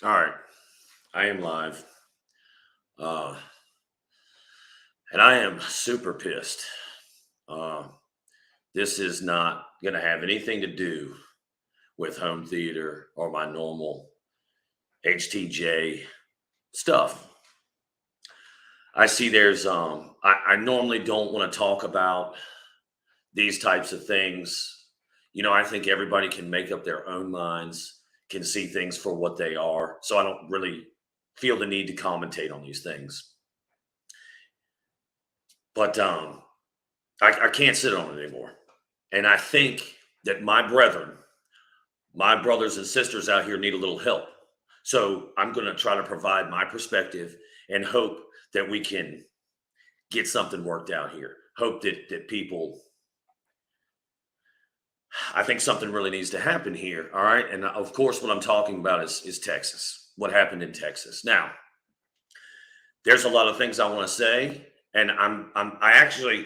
All right, I am live, uh, and I am super pissed. Uh, this is not going to have anything to do with home theater or my normal HTJ stuff. I see I normally don't want to talk about these types of things. I think everybody can make up their own minds, can see things for what they are. So I don't really feel the need to commentate on these things. But I can't sit on it anymore. And I think that my brothers and sisters out here need a little help. So I'm going to try to provide my perspective and hope that we can get something worked out here. Hope that people, I think something really needs to happen here. All right. And of course, what I'm talking about is Texas, what happened in Texas. Now, there's a lot of things I want to say. And I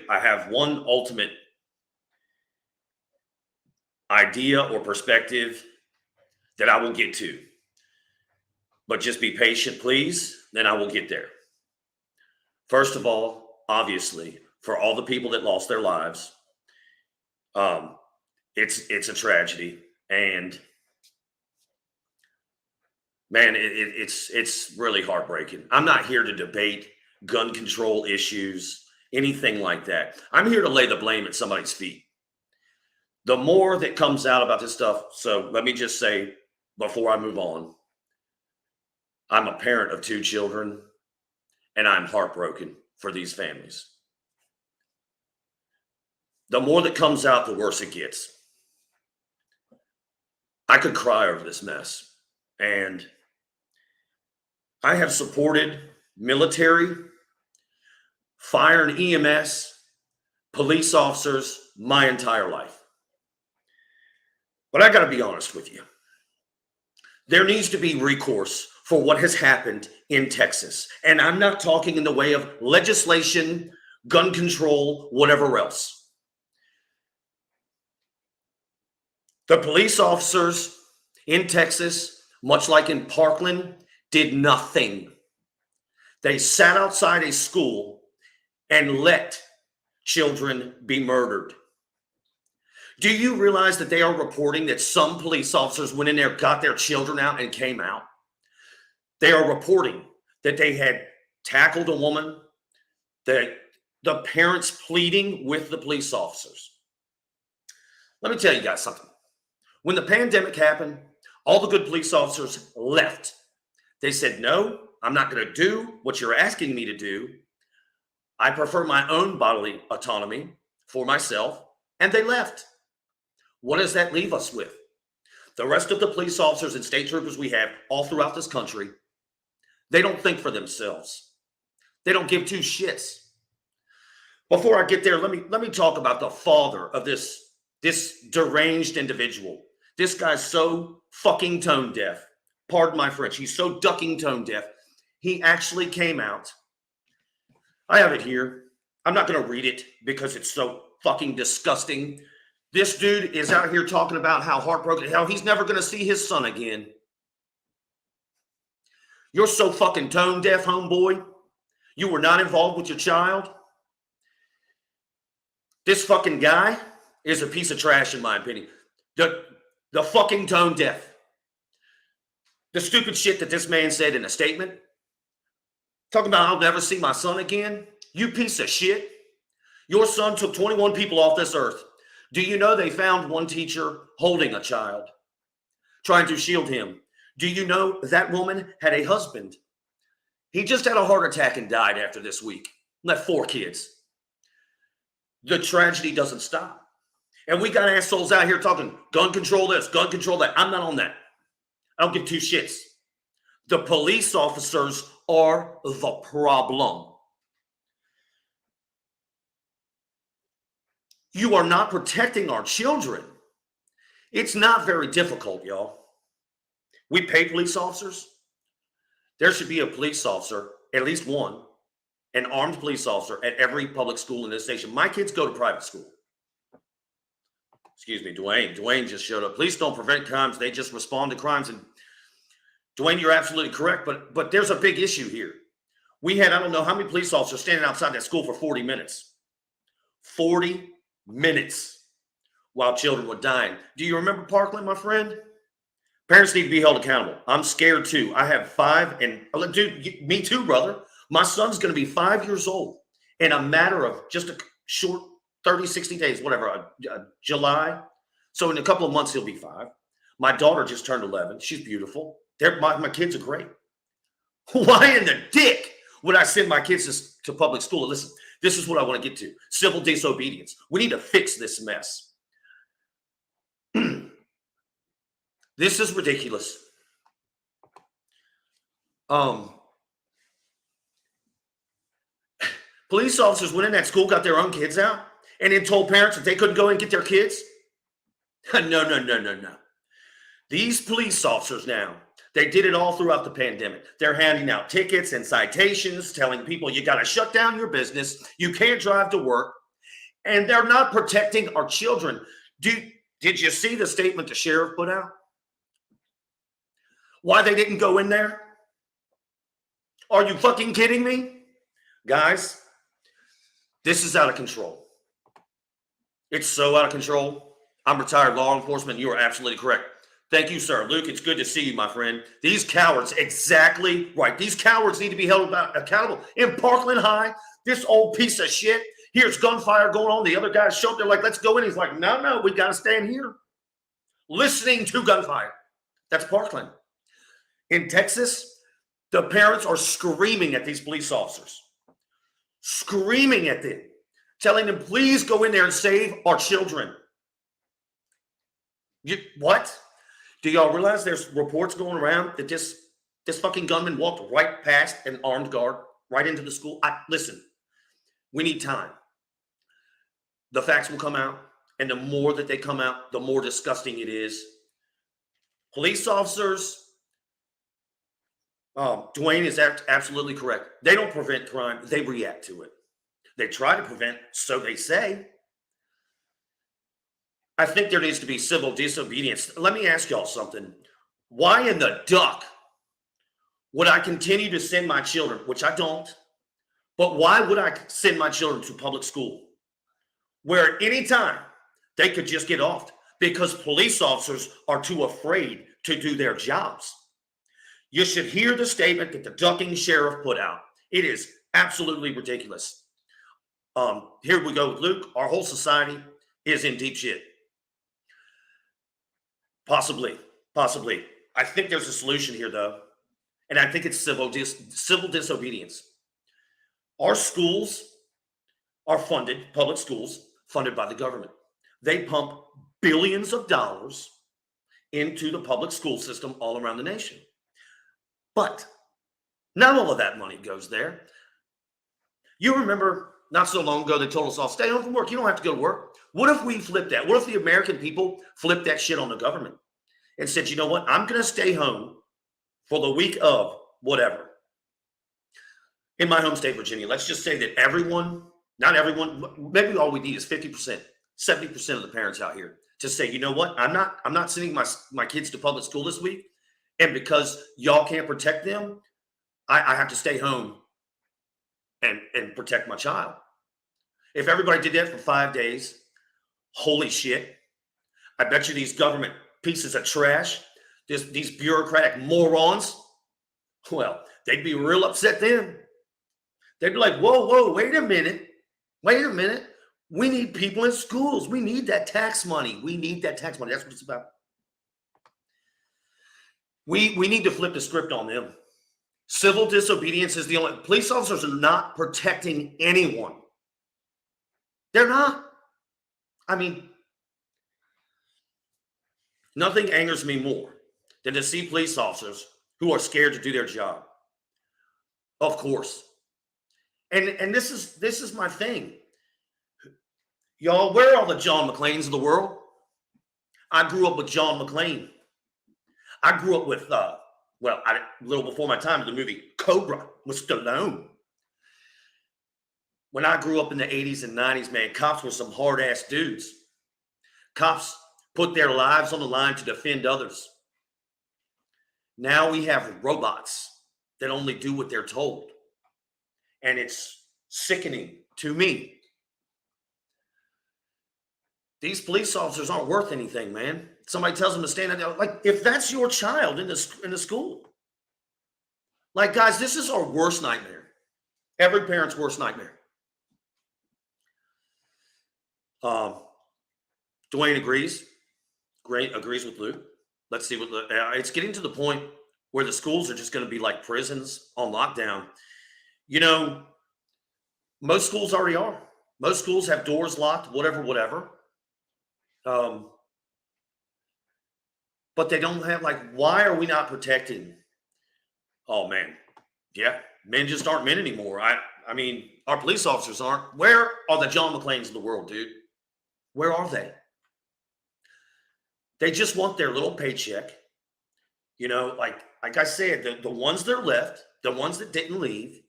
have one ultimate idea or perspective that I will get to. But just be patient, please. Then I will get there. First of all, obviously, for all the people that lost their lives, it's a tragedy, and man, it's really heartbreaking. I'm not here to debate gun control issues, anything like that. I'm here to lay the blame at somebody's feet. The more that comes out about this stuff, so let me just say before I move on, I'm a parent of 2 children, and I'm heartbroken for these families. The more that comes out, the worse it gets. I could cry over this mess. And I have supported military, fire and EMS, police officers my entire life. But I got to be honest with you. There needs to be recourse for what has happened in Texas. And I'm not talking in the way of legislation, gun control, whatever else. The police officers in Texas, much like in Parkland, did nothing. They sat outside a school and let children be murdered. Do you realize that they are reporting that some police officers went in there, got their children out, and came out? They are reporting that they had tackled a woman, that the parents pleading with the police officers. Let me tell you guys something. When the pandemic happened, all the good police officers left. They said, no, I'm not going to do what you're asking me to do. I prefer my own bodily autonomy for myself. And they left. What does that leave us with? The rest of the police officers and state troopers we have all throughout this country, they don't think for themselves. They don't give 2 shits. Before I get there, let me talk about the father of this deranged individual. This guy's so fucking tone deaf. Pardon my French. He's so ducking tone deaf. He actually came out. I have it here. I'm not going to read it because it's so fucking disgusting. This dude is out here talking about how heartbroken, how he's never going to see his son again. You're so fucking tone deaf, homeboy. You were not involved with your child. This fucking guy is a piece of trash, in my opinion. The fucking tone deaf. The stupid shit that this man said in a statement. Talking about I'll never see my son again. You piece of shit. Your son took 21 people off this earth. Do you know they found one teacher holding a child, trying to shield him? Do you know that woman had a husband? He just had a heart attack and died after this week. Left 4 kids. The tragedy doesn't stop. And we got assholes out here talking gun control this, gun control that. I'm not on that. I don't give 2 shits. The police officers are the problem. You are not protecting our children. It's not very difficult, y'all. We pay police officers. There should be a police officer, at least one, an armed police officer at every public school in this nation. My kids go to private school. Excuse me, Dwayne. Dwayne just showed up. Police don't prevent crimes. They just respond to crimes. And Dwayne, you're absolutely correct, but there's a big issue here. We had, I don't know how many police officers standing outside that school for 40 minutes. 40 minutes while children were dying. Do you remember Parkland, my friend? Parents need to be held accountable. I'm scared too. I have 5, and dude, me too, brother. My son's going to be 5 years old in a matter of just a short 30, 60 days, whatever, July. So in a couple of months, he'll be 5. My daughter just turned 11. She's beautiful. My kids are great. Why in the dick would I send my kids to public school? Listen, this is what I want to get to. Civil disobedience. We need to fix this mess. This is ridiculous. Police officers went in that school, got their own kids out, and then told parents that they couldn't go and get their kids. No. These police officers now, they did it all throughout the pandemic. They're handing out tickets and citations, telling people you got to shut down your business. You can't drive to work. And they're not protecting our children. Did you see the statement the sheriff put out? Why they didn't go in there? Are you fucking kidding me? Guys, this is out of control. It's so out of control. I'm retired law enforcement. You are absolutely correct. Thank you, sir. Luke, it's good to see you, my friend. These cowards, exactly right. These cowards need to be held accountable. In Parkland High, this old piece of shit, here's gunfire going on. The other guys show up. They're like, let's go in. He's like, no, we got to stand here. Listening to gunfire. That's Parkland. In Texas, the parents are screaming at these police officers. Screaming at them. Telling them, please go in there and save our children. What? Do y'all realize there's reports going around that this fucking gunman walked right past an armed guard, right into the school? Listen, we need time. The facts will come out, and the more that they come out, the more disgusting it is. Police officers, Dwayne is absolutely correct. They don't prevent crime. They react to it. They try to prevent, so they say. I think there needs to be civil disobedience. Let me ask y'all something. Why in the duck would I continue to send my children, which I don't, but why would I send my children to public school where at any time they could just get off? Because police officers are too afraid to do their jobs. You should hear the statement that the ducking sheriff put out. It is absolutely ridiculous. Here we go with Luke. Our whole society is in deep shit. Possibly. I think there's a solution here, though, and I think it's civil disobedience. Our schools are public schools funded by the government. They pump billions of dollars into the public school system all around the nation. But not all of that money goes there. You remember not so long ago, they told us all, stay home from work. You don't have to go to work. What if we flipped that? What if the American people flipped that shit on the government and said, you know what? I'm going to stay home for the week of whatever. In my home state, Virginia, let's just say that not everyone, maybe all we need is 50%, 70% of the parents out here to say, you know what? I'm not sending my kids to public school this week. And because y'all can't protect them, I have to stay home and protect my child. If everybody did that for 5 days, holy shit. I bet you these government pieces of trash, these bureaucratic morons, well, they'd be real upset then. They'd be like, whoa, wait a minute. We need people in schools. We need that tax money. That's what it's about. We need to flip the script on them. Civil disobedience is the only. Police officers are not protecting anyone. They're not. I mean, nothing angers me more than to see police officers who are scared to do their job. Of course. And this is my thing. Y'all, where are all the John McClanes of the world? I grew up with John McClane. I grew up with, a little before my time, the movie Cobra with Stallone. When I grew up in the 80s and 90s, man, cops were some hard-ass dudes. Cops put their lives on the line to defend others. Now we have robots that only do what they're told. And it's sickening to me. These police officers aren't worth anything, man. Somebody tells them to stand there. Like, if that's your child in the school, like, guys, this is our worst nightmare. Every parent's worst nightmare. Dwayne agrees. Great, agrees with Luke. Let's see what it's getting to the point where the schools are just going to be like prisons on lockdown. You know, most schools already are. Most schools have doors locked, whatever. But they don't have, like, why are we not protecting? Oh man, yeah, men just aren't men anymore. I mean, our police officers aren't. Where are the John McClanes of the world, dude? Where are they? They just want their little paycheck. You know, like I said, the ones that are left, the ones that didn't leave,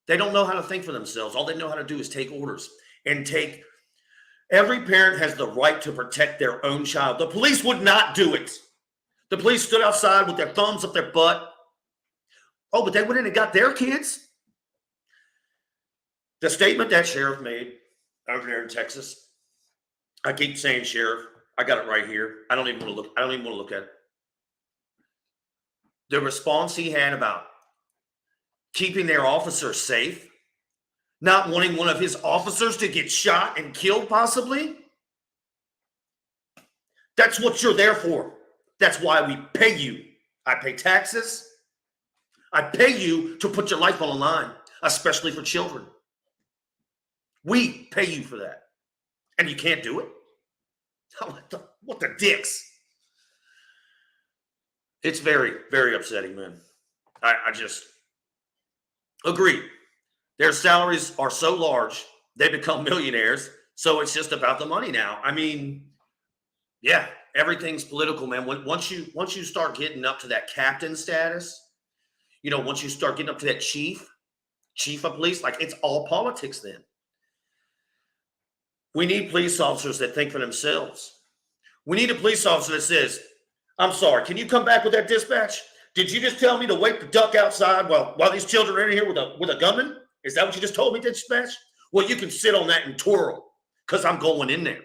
they don't know how to think for themselves. All they know how to do is take orders and take. Every parent has the right to protect their own child. The police would not do it. The police stood outside with their thumbs up their butt. Oh, but they went in and got their kids. The statement that sheriff made over there in Texas, I keep saying sheriff, I got it right here. I don't even want to look at it. The response he had about keeping their officers safe, not wanting one of his officers to get shot and killed possibly. That's what you're there for. That's why we pay you. I pay taxes. I pay you to put your life on the line, especially for children. We pay you for that. And you can't do it? What the dicks? It's very, very upsetting, man. I just agree. Their salaries are so large, they become millionaires. So it's just about the money now. I mean, yeah, everything's political, man. Once you start getting up to that captain status, you know, once you start getting up to that chief of police, like, it's all politics then. We need police officers that think for themselves. We need a police officer that says, I'm sorry, can you come back with that dispatch? Did you just tell me to wait the duck outside while these children are in here with a gunman? Is that what you just told me, dispatch? Well, you can sit on that and twirl, because I'm going in there.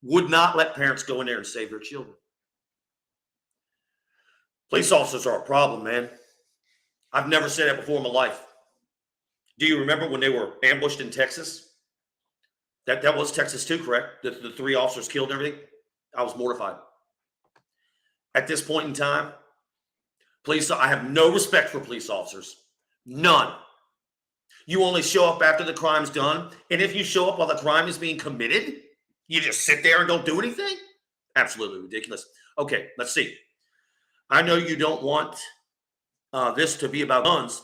Would not let parents go in there and save their children. Police officers are a problem, man. I've never said that before in my life. Do you remember when they were ambushed in Texas? That was Texas too, correct? The 3 officers killed and everything. I was mortified. At this point in time, I have no respect for police officers. None. You only show up after the crime's done. And if you show up while the crime is being committed, you just sit there and don't do anything? Absolutely ridiculous. Okay, let's see. I know you don't want this to be about guns,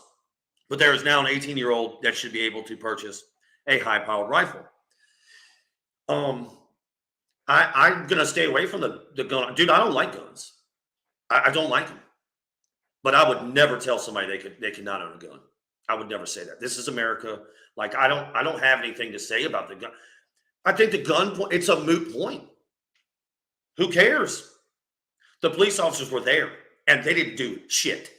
but there is now an 18-year-old that should be able to purchase a high-powered rifle. I'm going to stay away from the gun. Dude, I don't like guns. I don't like them. But I would never tell somebody they cannot own a gun. I would never say that. This is America. Like, I don't have anything to say about the gun. I think the gun point, it's a moot point. Who cares? The police officers were there and they didn't do shit.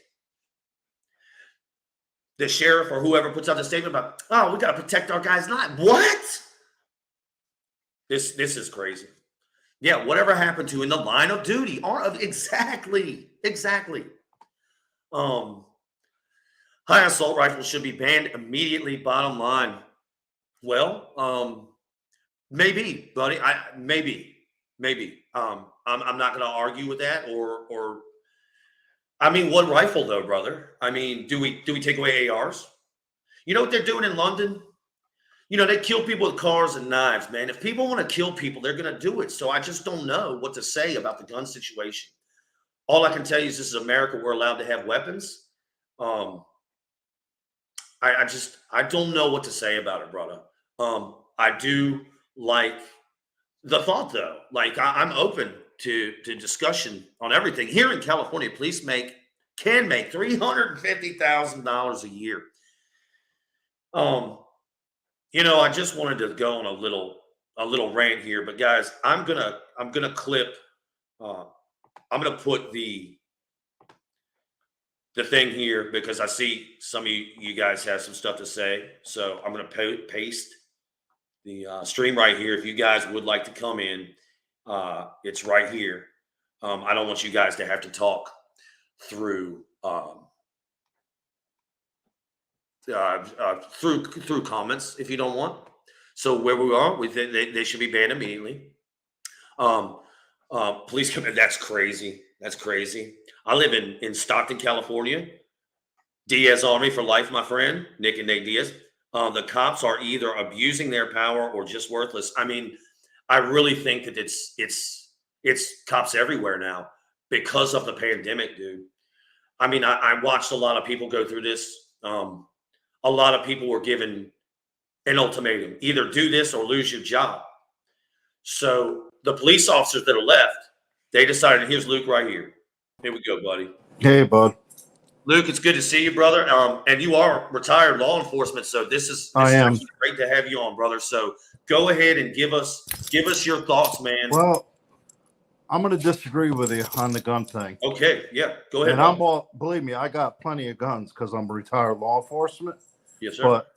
The sheriff or whoever puts out the statement about, oh, we got to protect our guy's life. What? This is crazy. Yeah, whatever happened to in the line of duty. Exactly. High assault rifles should be banned immediately, bottom line. Well, maybe, buddy. Maybe. I'm not going to argue with that or I mean, what rifle though, brother? I mean, do we take away ARs? You know what they're doing in London? You know, they kill people with cars and knives, man. If people want to kill people, they're going to do it. So I just don't know what to say about the gun situation. All I can tell you is this is America. We're allowed to have weapons. I don't know what to say about it, brother. I do like the thought, though. Like, I'm open to discussion on everything. Here in California, police can make $350,000 a year. You know, I just wanted to go on a little rant here, but guys, I'm gonna clip. I'm gonna put the the thing here, because I see some of you guys have some stuff to say. So I'm going to paste the stream right here. If you guys would like to come in, it's right here. I don't want you guys to have to talk through through comments if you don't want. So where we are, they should be banned immediately. Police come in. That's crazy. That's crazy. I live in Stockton, California. Diaz Army for life, my friend. Nick and Nate Diaz. The cops are either abusing their power or just worthless. I mean, I really think that it's cops everywhere now because of the pandemic, dude. I mean, I watched a lot of people go through this. A lot of people were given an ultimatum: either do this or lose your job. So the police officers that are left, they decided, here's Luke right here. Here we go, buddy. Hey, bud. Luke, it's good to see you, brother. And you are retired law enforcement, so this is great to have you on, brother. So go ahead and give us your thoughts, man. Well, I'm going to disagree with you on the gun thing. Okay, yeah, go ahead. And believe me, I got plenty of guns because I'm retired law enforcement. Yes, sir. But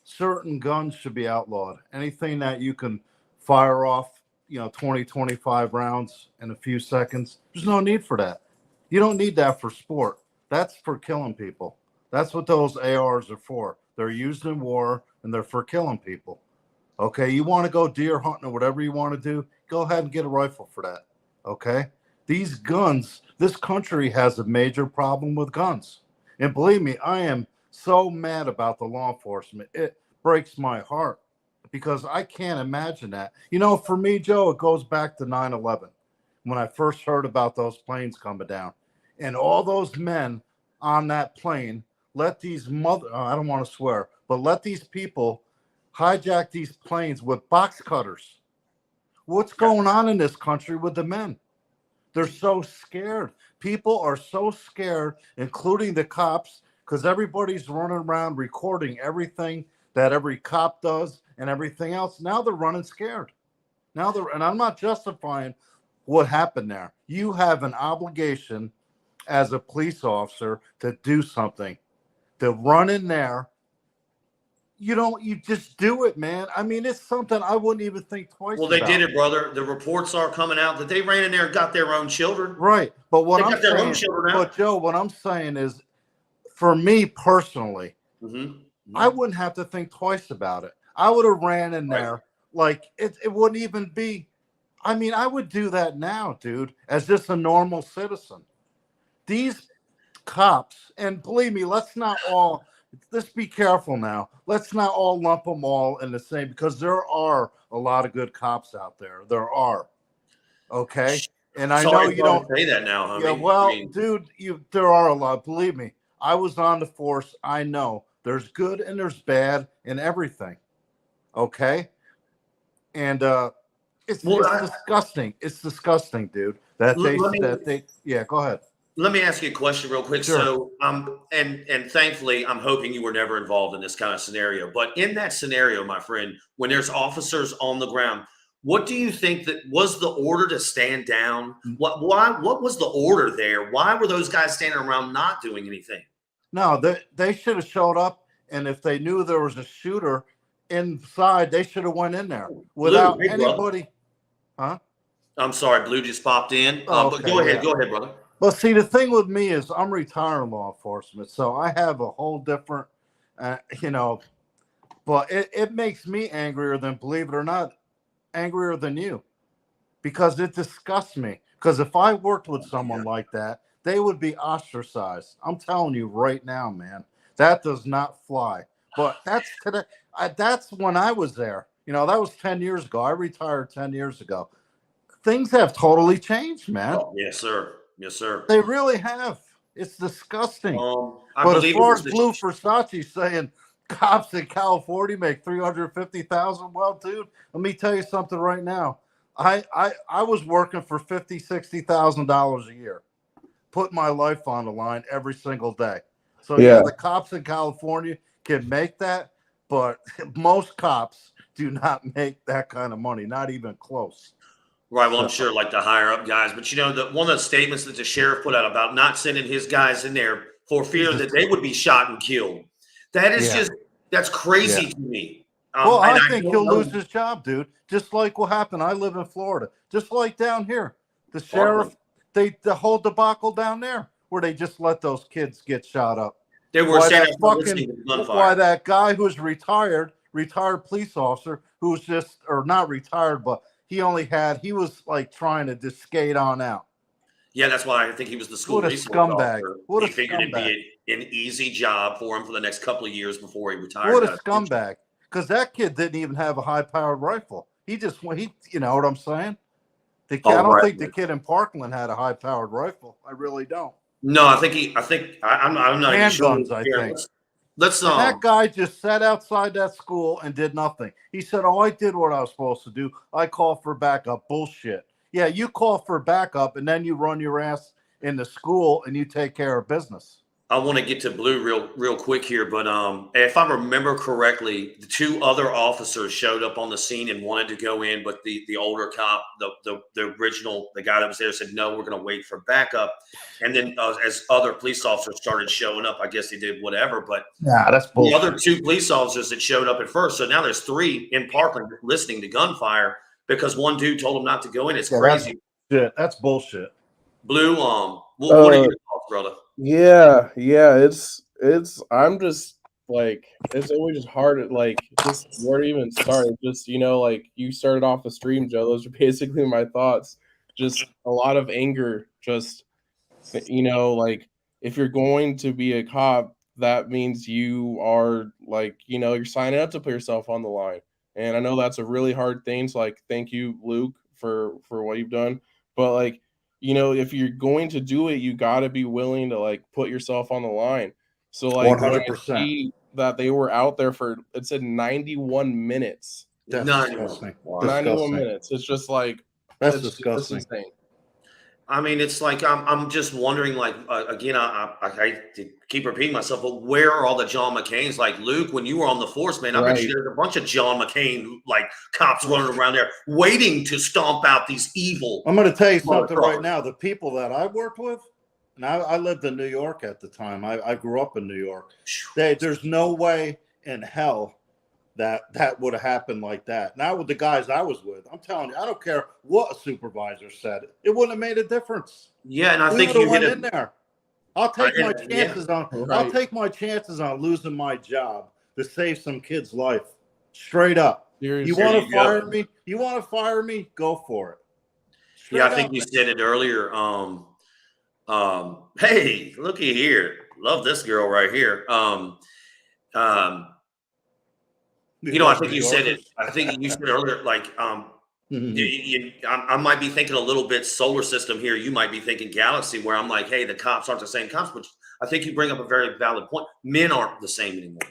certain guns should be outlawed. Anything that you can fire off, 20, 25 rounds in a few seconds, there's no need for that. You don't need that for sport. That's for killing people. That's what those ARs are for. They're used in war, and they're for killing people. Okay, you want to go deer hunting or whatever you want to do, go ahead and get a rifle for that. Okay? These guns, this country has a major problem with guns. And believe me, I am so mad about the law enforcement. It breaks my heart because I can't imagine that. For me, Joe, it goes back to 9/11 when I first heard about those planes coming down. And all those men on that plane let these I don't want to swear, but let these people hijack these planes with box cutters. What's going on in this country with the men? They're so scared. People are so scared, including the cops, because everybody's running around recording everything that every cop does and everything else. Now they're running scared. And I'm not justifying what happened there. You have an obligation as a police officer to do something, to run in there. You just do it, man. I mean, it's something I wouldn't even think twice about. Well, they did it, brother. The reports are coming out that they ran in there and got their own children. Right. But they got their own children out. But Joe, what I'm saying is, for me personally, I wouldn't have to think twice about it. I would have ran in there like it wouldn't even be. I mean, I would do that now, dude, as just a normal citizen. These cops, and believe me, let's be careful now. Let's not all lump them all in the same, because there are a lot of good cops out there. There are. Okay? And I know you don't say that now, homie. Yeah, well, dude, there are a lot. Believe me, I was on the force. I know there's good and there's bad in everything. Okay? And it's disgusting. It's disgusting, dude. Go ahead. Let me ask you a question real quick. Sure. So, and thankfully, I'm hoping you were never involved in this kind of scenario. But in that scenario, my friend, when there's officers on the ground, what do you think that was the order to stand down? What was the order there? Why were those guys standing around not doing anything? No, they should have showed up, and if they knew there was a shooter inside, they should have went in there without anybody. Huh? I'm sorry, Blue just popped in. But go ahead, brother. Well, see, the thing with me is I'm retired law enforcement, so I have a whole different, but it makes me angrier than, believe it or not, angrier than you, because it disgusts me. Because if I worked with someone like that, they would be ostracized. I'm telling you right now, man, that does not fly. But that's today. That's when I was there. That was 10 years ago. I retired 10 years ago. Things have totally changed, man. Oh, yes, sir. Yes, sir. They really have. It's disgusting. But as far as Blue Versace saying cops in California make $350,000, well, dude, let me tell you something right now. I was working for $50,000, $60,000 a year, putting my life on the line every single day. So the cops in California can make that, but most cops do not make that kind of money, not even close. Right. Well, I'm sure like the higher up guys, but one of the statements that the sheriff put out about not sending his guys in there for fear that they would be shot and killed. That is that's crazy to me. Well, And I I think don't he'll know. lose his job, dude. Just like what happened. I live in Florida. Just like down here. The Parkland. sheriff, the whole debacle down there where they just let those kids get shot up. They were Why that guy who's retired police officer who's just, or not retired, but he was like trying to just skate on out. Yeah, that's why I think he was the school resource officer. He figured it'd be an easy job for him for the next couple of years before he retired. What a scumbag. Because that kid didn't even have a high-powered rifle. He just went, you know what I'm saying? I don't think the kid in Parkland had a high-powered rifle. I really don't. No, I'm not even sure. Handguns, I think. That guy just sat outside that school and did nothing. He said, I did what I was supposed to do. I called for backup. Bullshit. Yeah, you call for backup and then you run your ass in the school and you take care of business. I want to get to Blue real quick here, but if I remember correctly, the two other officers showed up on the scene and wanted to go in, but the older cop, the original, the guy that was there said, no, we're going to wait for backup. And then as other police officers started showing up, I guess they did whatever. But that's bullshit. The other two police officers that showed up at first, so now there's three in Parkland listening to gunfire because one dude told them not to go in. It's crazy. That's bullshit. Blue, what are your thoughts, brother? Yeah, it's I'm just like, it's always just hard like just where to even start. Just, like you started off the stream, Joe. Those are basically my thoughts. Just a lot of anger. Just like if you're going to be a cop, that means you are like, you're signing up to put yourself on the line. And I know that's a really hard thing. So like, thank you, Luke, for what you've done. But like, if you're going to do it, you got to be willing to like put yourself on the line. So like 100%. That they were out there for, it said 91 minutes. That's disgusting. 91 minutes. It's just like, that's disgusting. I mean, it's like I'm just wondering, like, again, I keep repeating myself, but where are all the John McCains? Like, Luke, when you were on the force, man, I bet you there's a bunch of John McCain, like, cops running around there waiting to stomp out these evil. I'm going to tell you something right now. The people that I worked with, and I lived in New York at the time. I grew up in New York. There's no way in hell that would have happened like that. Not with the guys I was with. I'm telling you, I don't care what a supervisor said. It wouldn't have made a difference. Yeah, and I think you went in there. I'll take my chances I'll take my chances on losing my job to save some kid's life. Straight up. You want to fire me? You want to fire me? Go for it. Straight I think you said it earlier. Hey, looky here. Love this girl right here. I think you said it. I think you said earlier, like, I might be thinking a little bit solar system here. You might be thinking galaxy, where I'm like, hey, the cops aren't the same cops. But I think you bring up a very valid point. Men aren't the same anymore.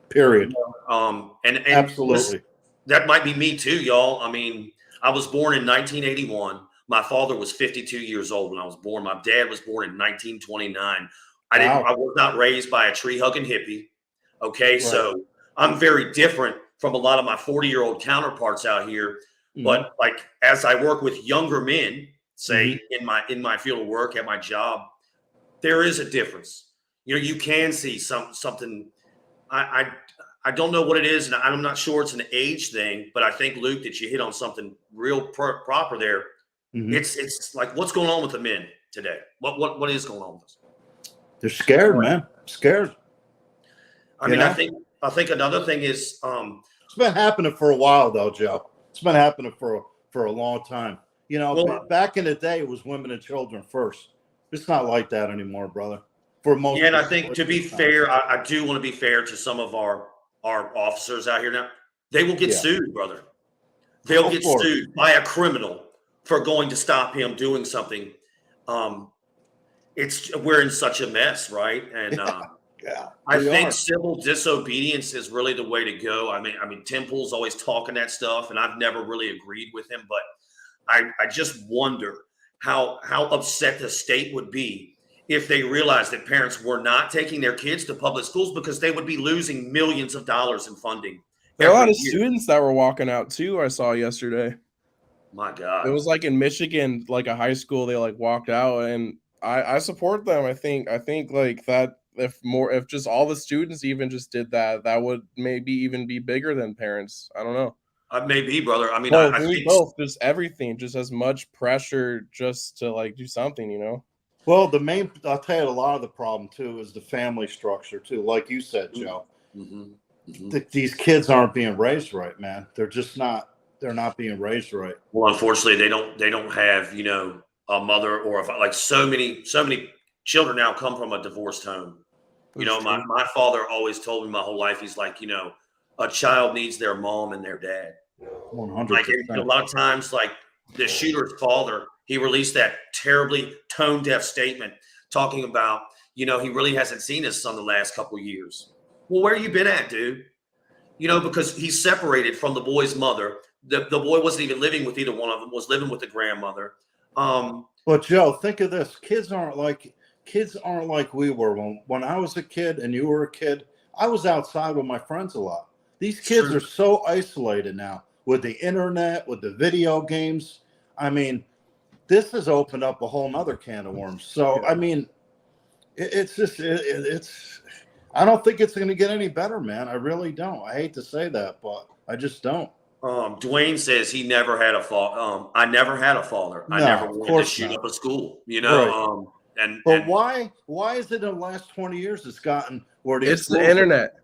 Period. And absolutely, that might be me too, y'all. I mean, I was born in 1981. My father was 52 years old when I was born. My dad was born in 1929. I was not raised by a tree hugging hippie. Okay, right. So I'm very different from a lot of my 40-year-old counterparts out here. Mm-hmm. But like, as I work with younger men, say in my field of work at my job, there is a difference. You can see something. I don't know what it is, and I'm not sure it's an age thing. But I think, Luke, that you hit on something real proper there. Mm-hmm. It's like, what's going on with the men today? What is going on with us? They're scared, man. Scared. I think another thing is it's been happening for a while though, Joe. It's been happening for a long time. Back in the day, it was women and children first. It's not like that anymore, brother. For most. Yeah, and I think, to be fair, I do want to be fair to some of our officers out here now. They will get sued, brother. They'll get sued by a criminal for going to stop him doing something. We're in such a mess, right? And I think civil disobedience is really the way to go. I mean, Temple's always talking that stuff, and I've never really agreed with him. But I just wonder how upset the state would be if they realized that parents were not taking their kids to public schools, because they would be losing millions of dollars in funding. There are a lot of students that were walking out too. I saw yesterday. My God, it was like in Michigan, like a high school. They like walked out, and I support them. I think like that if just all the students even just did that, that would maybe even be bigger than parents. I don't know. Maybe, brother. I mean, Both, I maybe think both, just everything, just as much pressure just to like do something, you know? Well, I'll tell you, a lot of the problem too is the family structure too. Like you said, Joe, Mhm. these kids aren't being raised right, man. They're just not. They're not being raised right. Well, unfortunately, they don't have, you know, a mother or a like so many children now come from a divorced home. You That's know, true. my father always told me my whole life, he's like, you know, a child needs their mom and their dad. 100%. Like a lot of times, like the shooter's father, he released that terribly tone deaf statement talking about, you know, he really hasn't seen his son the last couple of years. Well, where you been at, dude? You know, because he's separated from the boy's mother. The boy wasn't even living with either one of them, was living with the grandmother. But Joe, think of this: kids aren't like we were when I was a kid and you were a kid. I was outside with my friends a lot. These kids are so isolated now with the internet, with the video games. I mean, this has opened up a whole nother can of worms. So, I mean, it's. I don't think it's going to get any better, man. I really don't. I hate to say that, but I just don't. Dwayne says he never had a father. I never had a father. I No, never of wanted to course shoot not. up a school, you Right. know. But why is it in the last 20 years it's gotten where these It's the schools internet.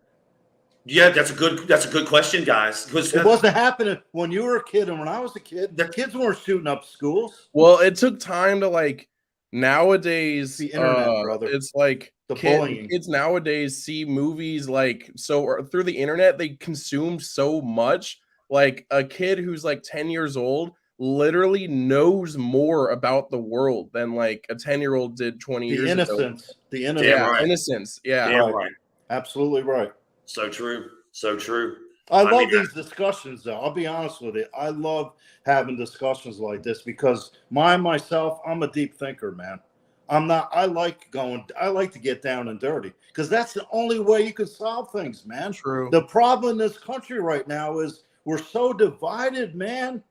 Yeah, that's a good question, guys. Because it wasn't happening when you were a kid and when I was a kid, the kids weren't shooting up schools. Well, it took time to like nowadays The internet, brother. it's like The bullying. kids nowadays see movies like so or through the internet they consume so much. Like a kid who's like 10 years old literally knows more about the world than like a 10-year-old did 20 The years ago. innocence. The innocence. Damn Yeah, right. innocence. Yeah. Damn Right. right. Absolutely right. So true. So true. I I mean, love these discussions, though. I'll be honest with you. I love having discussions like this because myself, I'm a deep thinker, man. I'm not. I like to get down and dirty because that's the only way you can solve things, man. True. The problem in this country right now is we're so divided, man.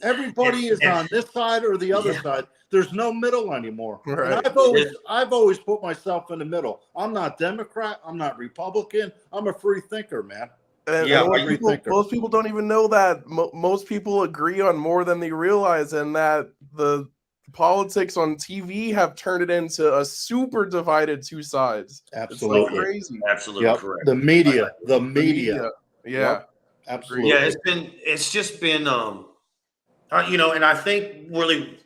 Everybody is on this side or the other side. There's no middle anymore. Right. And I've always put myself in the middle. I'm not Democrat. I'm not Republican. I'm a free thinker, man. And Yeah, most people don't even know that. Most people agree on more than they realize, and that the politics on TV have turned it into a super divided two sides. Absolutely. It's like crazy. absolutely correct. The media. Yeah. Yep. Absolutely. Yeah, it's just been you know, and I think really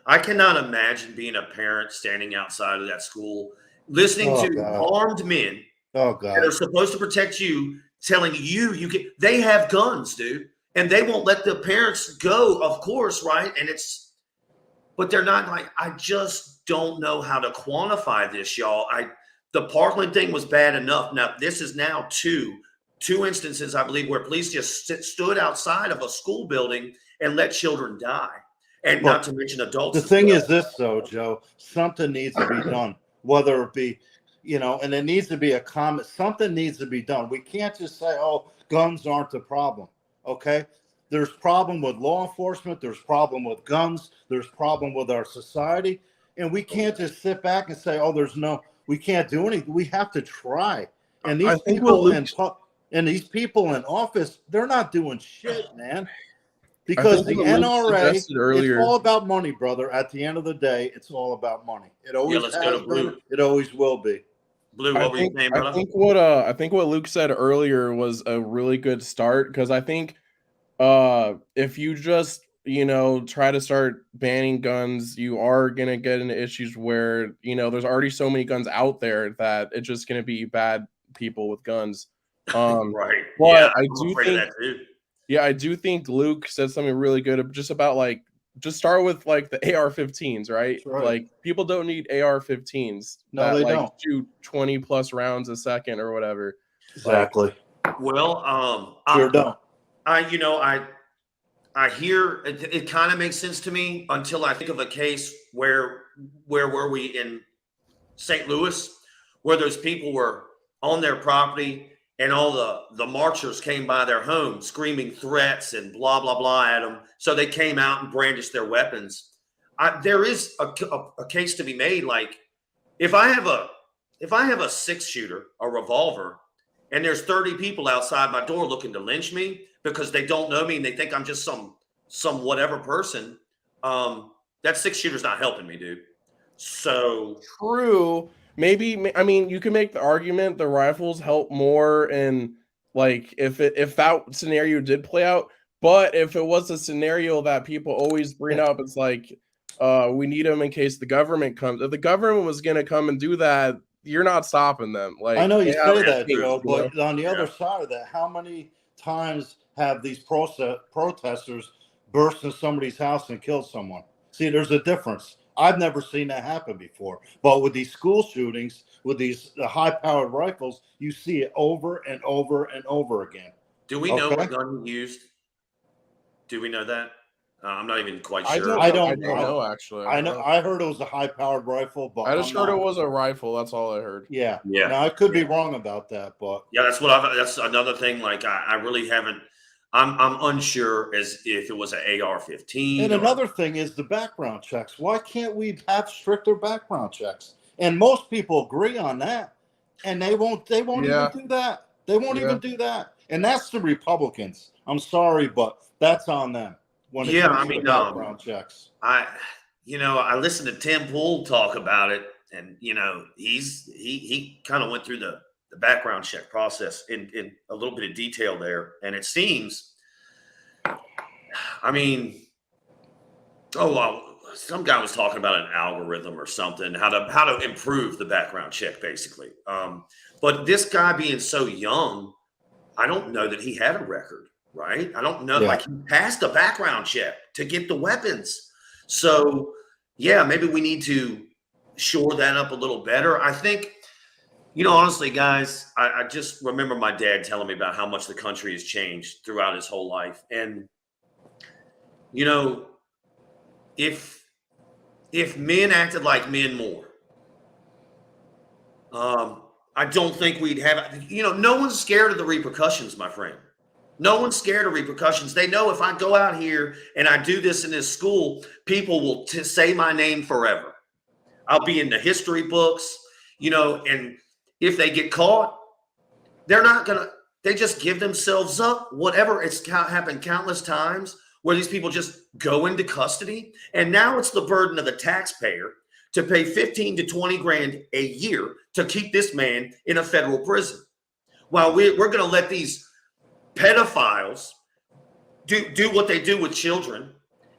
I cannot imagine being a parent standing outside of that school listening to armed men that are supposed to protect you telling you they have guns, dude, and they won't let the parents go, of course, right? And but they're not like, I just don't know how to quantify this, y'all. The Parkland thing was bad enough. Now this is now two instances, I believe, where police just stood outside of a school building and let children die, and not to mention adults. The thing is this, though, Joe, something needs to be done, whether it be, you know, and it needs to be a comment. Something needs to be done. We can't just say, oh, guns aren't the problem. Okay. There's problem with law enforcement. There's problem with guns. There's problem with our society. And we can't just sit back and say, oh, we can't do anything. We have to try. And these these people in office, they're not doing shit, man. Because the NRA, it's all about money, brother. At the end of the day, it's all about money. It always has been. It always will be. Blue, what were you saying, brother? I think what Luke said earlier was a really good start, because I think if you just try to start banning guns, you are gonna get into issues where there's already so many guns out there that it's just gonna be bad people with guns. Right. But yeah, I do think that too. Yeah, I do think Luke said something really good just about just start with like the AR-15s, right? Like people don't need AR-15s that don't shoot 20 plus rounds a second or whatever. Exactly. Well, sure don't. I hear it kind of makes sense to me until I think of a case where were we in St. Louis, where those people were on their property and all the marchers came by their home screaming threats and blah, blah, blah at them. So they came out and brandished their weapons. there is a case to be made. Like if I have a 6-shooter, a revolver, and there's 30 people outside my door looking to lynch me because they don't know me and they think I'm just some whatever person, that 6-shooter's not helping me, dude. So true. Maybe, I mean, you can make the argument the rifles help more in like if that scenario did play out. But if it was a scenario that people always bring up, it's like we need them in case the government comes. If the government was going to come and do that, you're not stopping them. Like I know you say that, true, Joe, you know? but on the other side of that, how many times have these protesters burst in somebody's house and killed someone? See, there's a difference. I've never seen that happen before. But with these school shootings, with these high-powered rifles, you see it over and over and over again. do we know what gun he used? Do we know that? I'm not even quite sure. I don't know actually. I know. I heard it was a high-powered rifle, but I just heard it was a rifle. That's all I heard. Yeah. Yeah. Now I could be wrong about that, but Yeah, that's another thing. Like I really haven't. I'm unsure as if it was an AR-15. And another thing is the background checks. Why can't we have stricter background checks? And most people agree on that, and they won't even do that. They won't even do that. And that's the Republicans. I'm sorry, but that's on them. When it comes to background checks. I listened to Tim Pool talk about it, and he kind of went through the background check process in a little bit of detail there, and it seems, some guy was talking about an algorithm or something, how to improve the background check, basically. But this guy being so young, I don't know that he had a record, right? I don't know. Like he passed a background check to get the weapons. So yeah, maybe we need to shore that up a little better. I think, honestly, guys, I just remember my dad telling me about how much the country has changed throughout his whole life. And, if men acted like men more, I don't think we'd have, no one's scared of the repercussions, my friend. No one's scared of repercussions. They know if I go out here and I do this in this school, people will say my name forever. I'll be in the history books, and if they get caught, they just give themselves up. Whatever, it's happened countless times where these people just go into custody. And now it's the burden of the taxpayer to pay 15 to 20 grand a year to keep this man in a federal prison. While we're going to let these pedophiles do what they do with children,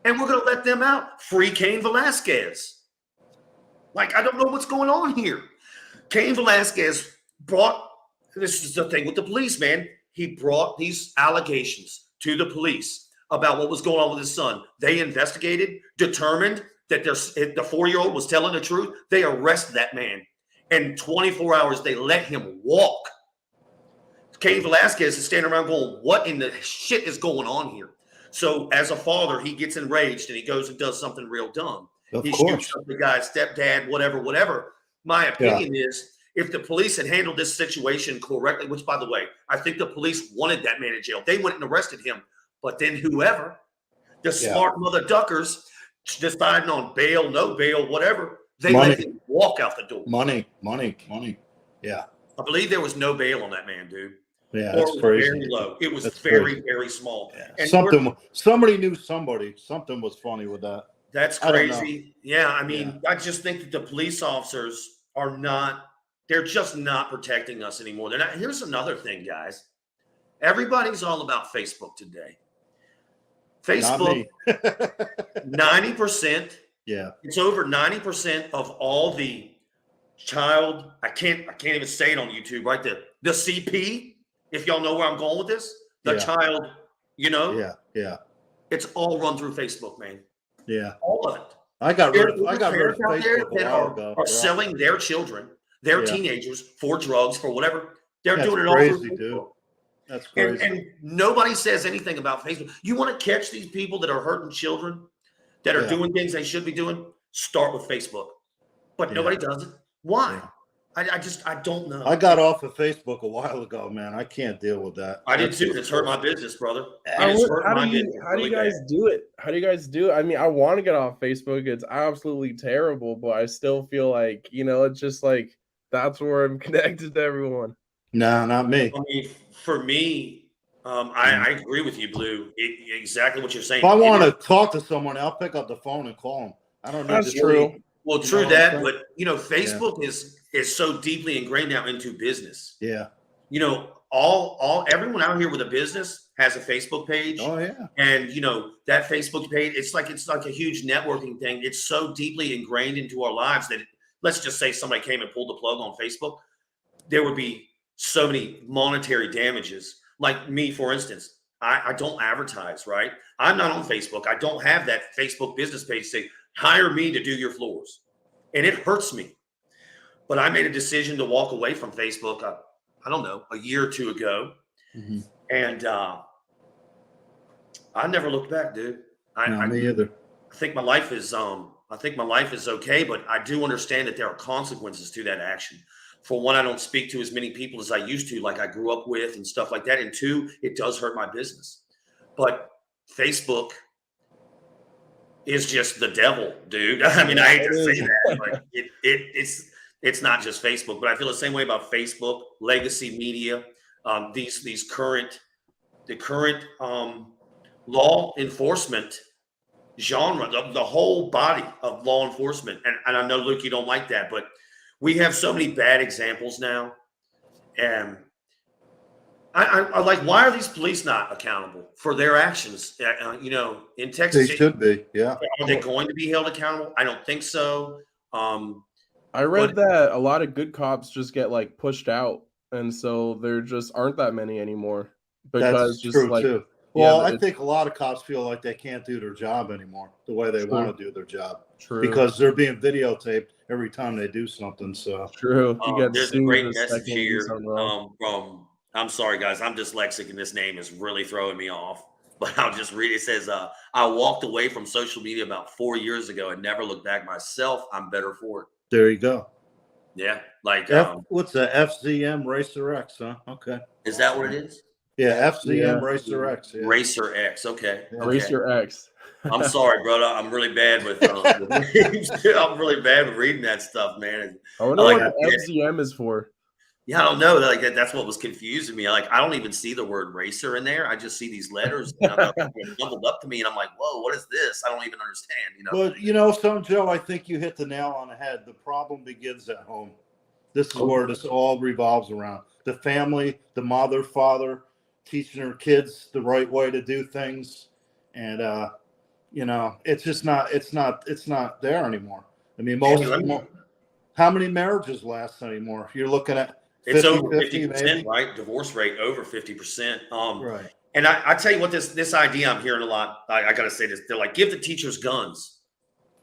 and we're going to let them out. Free Cain Velasquez. Like, I don't know what's going on here. Cain Velasquez this is the thing with the police, man. He brought these allegations to the police about what was going on with his son. They investigated, determined that the 4-year-old was telling the truth. They arrested that man. In 24 hours, they let him walk. Cain Velasquez is standing around going, what in the shit is going on here? So as a father, he gets enraged and he goes and does something real dumb. He shoots up the guy's stepdad, whatever. My opinion is, if the police had handled this situation correctly, which, by the way, I think the police wanted that man in jail. They went and arrested him. But then the smart mother duckers deciding on bail, no bail, whatever, they let him walk out the door. Money. Yeah. I believe there was no bail on that man, dude. Yeah, that's crazy. Very low. It was very, very small. Yeah. And somebody knew somebody. Something was funny with that. That's crazy. Yeah, I just think that the police officers they're just not protecting us anymore. They're not. Here's another thing, guys. Everybody's all about Facebook today. Facebook, 90%. Yeah. It's over 90% of all the child. I can't even say it on YouTube, right? The CP, if y'all know where I'm going with this, child, Yeah. It's all run through Facebook, man. Yeah. All of it. I got rid of Facebook that are selling their children, their teenagers for drugs, for whatever. They're doing it all through Facebook. Dude. That's crazy. And nobody says anything about Facebook. You want to catch these people that are hurting children, that are doing things they should be doing? Start with Facebook. But nobody does it. Why? I don't know. I got off of Facebook a while ago, man. I can't deal with that. I did too. It's hurt my business, brother. It How has hurt do my you business how do you really guys bad. do it? How do you guys do it? I mean, I want to get off Facebook. It's absolutely terrible, but I still feel like, it's just like that's where I'm connected to everyone. No, not me. I mean, for me, I agree with you, Blue. Exactly what you're saying. If I want to talk to someone, I'll pick up the phone and call them. I don't need That's to true. see. Well, You true know what I'm that, saying? but Facebook is so deeply ingrained now into business. Yeah. Everyone out here with a business has a Facebook page. Oh yeah. And that Facebook page, it's like a huge networking thing. It's so deeply ingrained into our lives that let's just say somebody came and pulled the plug on Facebook, there would be so many monetary damages. Like me, for instance, I don't advertise, right? I'm not on Facebook. I don't have that Facebook business page say, hire me to do your floors. And it hurts me. But I made a decision to walk away from Facebook, I don't know, a year or two ago. Mm-hmm. And I never looked back, dude. Me either. I think my life is okay, but I do understand that there are consequences to that action. For one, I don't speak to as many people as I used to, like I grew up with and stuff like that. And two, it does hurt my business. But Facebook is just the devil, dude. I mean, I hate to say that, but it's not just Facebook. But I feel the same way about Facebook, legacy media, the current law enforcement genre, the whole body of law enforcement. And I know, Luke, you don't like that, but we have so many bad examples now. And I like, why are these police not accountable for their actions? In Texas, They should be. Yeah. are they going to be held accountable? I don't think so. I read that a lot of good cops just get like pushed out, and so there just aren't that many anymore. Because That's true too. Yeah, Well, I think a lot of cops feel like they can't do their job anymore the way they want to do their job. True. Because they're being videotaped every time they do something. So true. There's a great message here from. I'm sorry, guys. I'm dyslexic, and this name is really throwing me off. But I'll just read it. It says, I walked away from social media about 4 years ago and never looked back myself. I'm better for it. There you go. Yeah. Like, what's that? FZM Racer X, huh? Okay. Is that what it is? Yeah, FZM Racer X. Yeah. Racer X. Okay. Yeah. Racer X. I'm sorry, brother. I'm really bad with I'm really bad with reading that stuff, man. I wonder what FZM is for. Yeah, I don't know. Like that's what was confusing me. Like I don't even see the word racer in there. I just see these letters jumbled up to me, and I'm like, "Whoa, what is this?" I don't even understand. But Joe, I think you hit the nail on the head. The problem begins at home. This is where this all revolves around: the family, the mother, father, teaching their kids the right way to do things, and it's just not. It's not there anymore. I mean, how many marriages last anymore? You're looking at. It's over 50%, right? Divorce rate over 50%. Right. And I tell you what, this idea I'm hearing a lot. I gotta say this. They're like, give the teachers guns.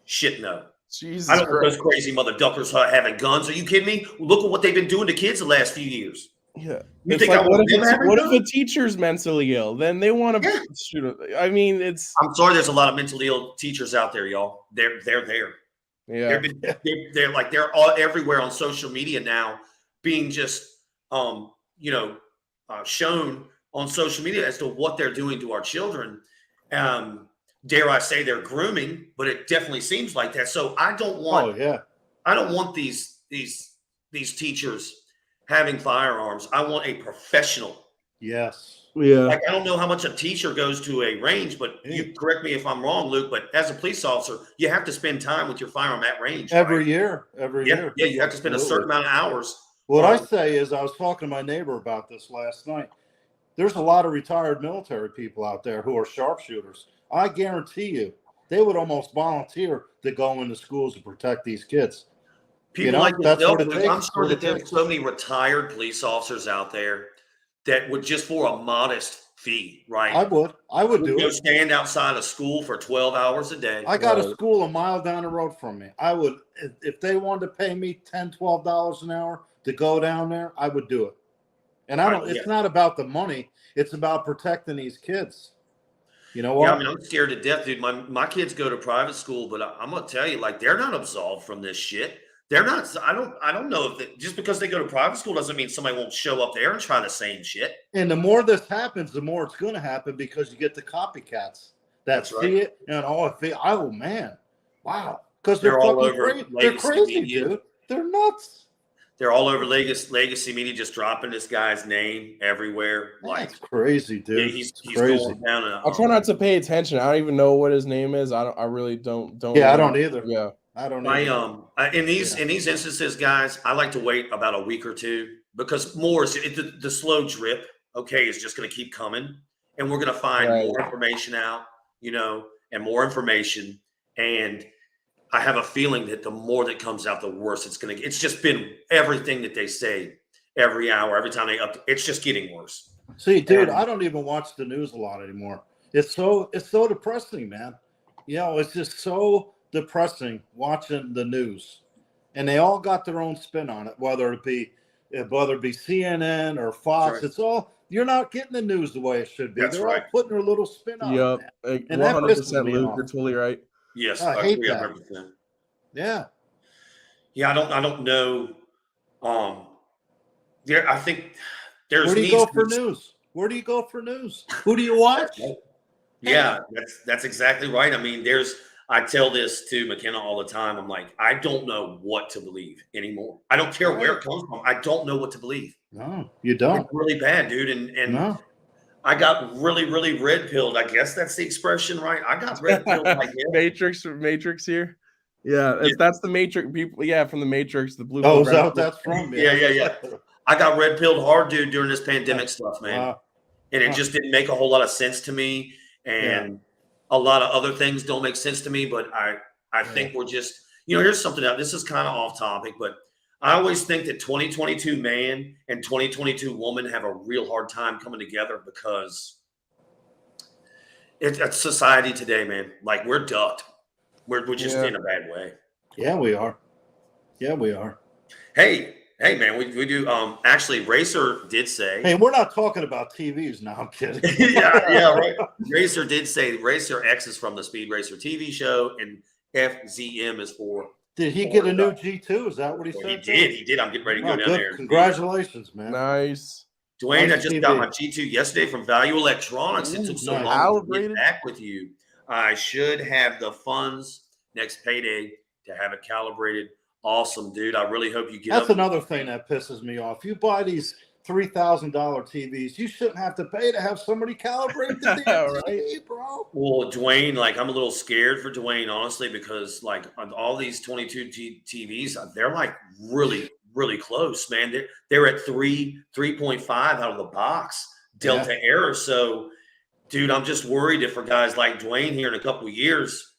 Shit, no. Jesus, I don't want those crazy mother duckers having guns. Are you kidding me? Look at what they've been doing to kids the last few years. Yeah. You think like, what if a teacher's mentally ill? Then they want to shoot. I mean, I'm sorry. There's a lot of mentally ill teachers out there, y'all. They're there. Yeah. They're all everywhere on social media now, being just shown on social media as to what they're doing to our children. Dare I say they're grooming, but it definitely seems like that. So I don't want I don't want these teachers having firearms. I want a professional. Yes. Yeah. Like I don't know how much a teacher goes to a range, but you correct me if I'm wrong, Luke. But as a police officer, you have to spend time with your firearm at range. Every year. Yeah, you have to spend a certain amount of hours. What I say is, I was talking to my neighbor about this last night. There's a lot of retired military people out there who are sharpshooters. I guarantee you, they would almost volunteer to go into schools to protect these kids. People like that's what it takes. I'm sure that there's so many retired police officers out there that would just for a modest fee, right? I would do it. Stand outside a school for 12 hours a day. I got a school a mile down the road from me. I would, if they wanted to pay me $10, $12 an hour to go down there, I would do it. And it's not about the money. It's about protecting these kids. You know what? Yeah, I mean, I'm scared to death, dude. My kids go to private school, but I'm going to tell you, like, they're not absolved from this shit. They're not. I don't know if just because they go to private school doesn't mean somebody won't show up there and try the same shit. And the more this happens, the more it's going to happen because you get the copycats that That's see right. it and oh man, wow, because They're all fucking over crazy. They're legacy crazy, media. dude. They're nuts. They're all over legacy media, just dropping this guy's name everywhere. Like That's crazy, dude. he's crazy. going down. I try not to pay attention. I don't even know what his name is. I really don't. Yeah, I know. don't either. Yeah. I don't either. In these instances, guys, I like to wait about a week or two because more is the slow drip. Okay, is just going to keep coming, and we're going to find more information out, and more information. And I have a feeling that the more that comes out, the worse it's going to get. It's just been everything that they say every hour, every time they it's just getting worse. See, dude, I don't even watch the news a lot anymore. It's so depressing, man. It's just so depressing watching the news, and they all got their own spin on it, whether it be CNN or Fox. Right. It's all, you're not getting the news the way it should be. They're all putting their little spin on it. Yep, 100%, Luke. You're totally right. Yes, I hate 100%. that. Yeah. I don't know. I think there's. Where do you go for news? Where do you go for news? Who do you watch? Yeah, that's exactly right. I mean, I tell this to McKenna all the time. I'm like, I don't know what to believe anymore. I don't care where it comes from. I don't know what to believe. No, you don't. It's really bad, dude. And I got really, really red pilled. I guess that's the expression, right? I got red pilled. Matrix here. Yeah, that's the Matrix people. Yeah, from the Matrix, the blue. Oh, is that what that's from? Yeah. I got red pilled hard, dude, during this pandemic stuff, man. And it just didn't make a whole lot of sense to me. And a lot of other things don't make sense to me. But I think we're just, here's something else. This is kind of off topic, but I always think that 2022 man and 2022 woman have a real hard time coming together because it's society today, man. Like, we're ducked. We're just in a bad way. Yeah, we are. Hey, man, we do. Actually, Racer did say. Hey, we're not talking about TVs now. I'm kidding. yeah, right. Racer did say Racer X is from the Speed Racer TV show, and FZM is for. Did he get a new G2? Is that what he said? He did. I'm getting ready to go down there. Congratulations, man. Nice. Dwayne, I just got my G2 yesterday from Value Electronics. It took so long to get back with you. I should have the funds next payday to have it calibrated. Awesome, dude. I really hope you get That's another thing that pisses me off. You buy these $3,000 TVs, you shouldn't have to pay to have somebody calibrate the TV, bro. Well, Dwayne, I'm a little scared for Dwayne, honestly, because on all these 22 TVs, they're really, really close, man. They're at 3.5 out of the box delta error. So, dude, I'm just worried if for guys like Dwayne here in a couple of years,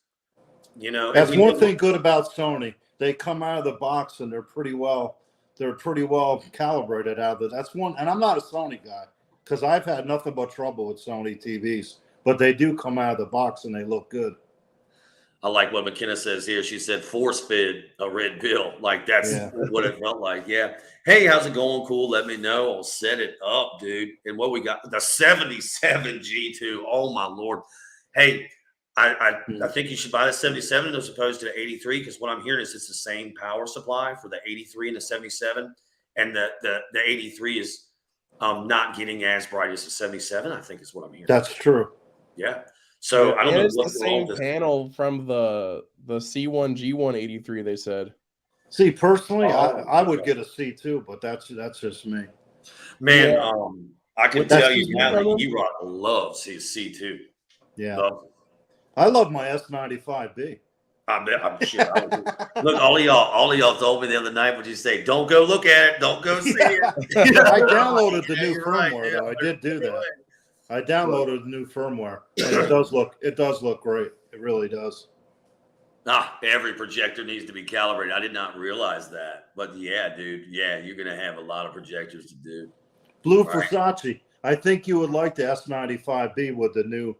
That's one thing good about Sony. They come out of the box and they're pretty well calibrated out of it. That's one, and I'm not a Sony guy because I've had nothing but trouble with Sony TVs, but they do come out of the box and they look good. I like what McKenna says here. She said force fed a red pill. That's what it felt like. Yeah. Hey, how's it going? Cool. Let me know. I'll set it up, dude. And what we got, the 77 G2. Oh my Lord. Hey, I think you should buy the 77 as opposed to the 83 because what I'm hearing is it's the same power supply for the 83 and the 77, and the 83 is not getting as bright as the 77. I think is what I'm hearing. That's true. Yeah. So I don't know what's the same panel from the C1 G1 83. They said. See, personally, I would get a C2, but that's just me. Man, I can tell you now that E-Rock loves his C2. Yeah. I love my S95B. I'm sure. Look, all of y'all told me the other night, what you say? Don't go look at it. Don't go see it. I downloaded the new firmware, though. I did do that. I downloaded the new firmware. And it does look great. It really does. Every projector needs to be calibrated. I did not realize that. But yeah, dude. Yeah, you're gonna have a lot of projectors to do. Blue Versace. I think you would like the S95B with the new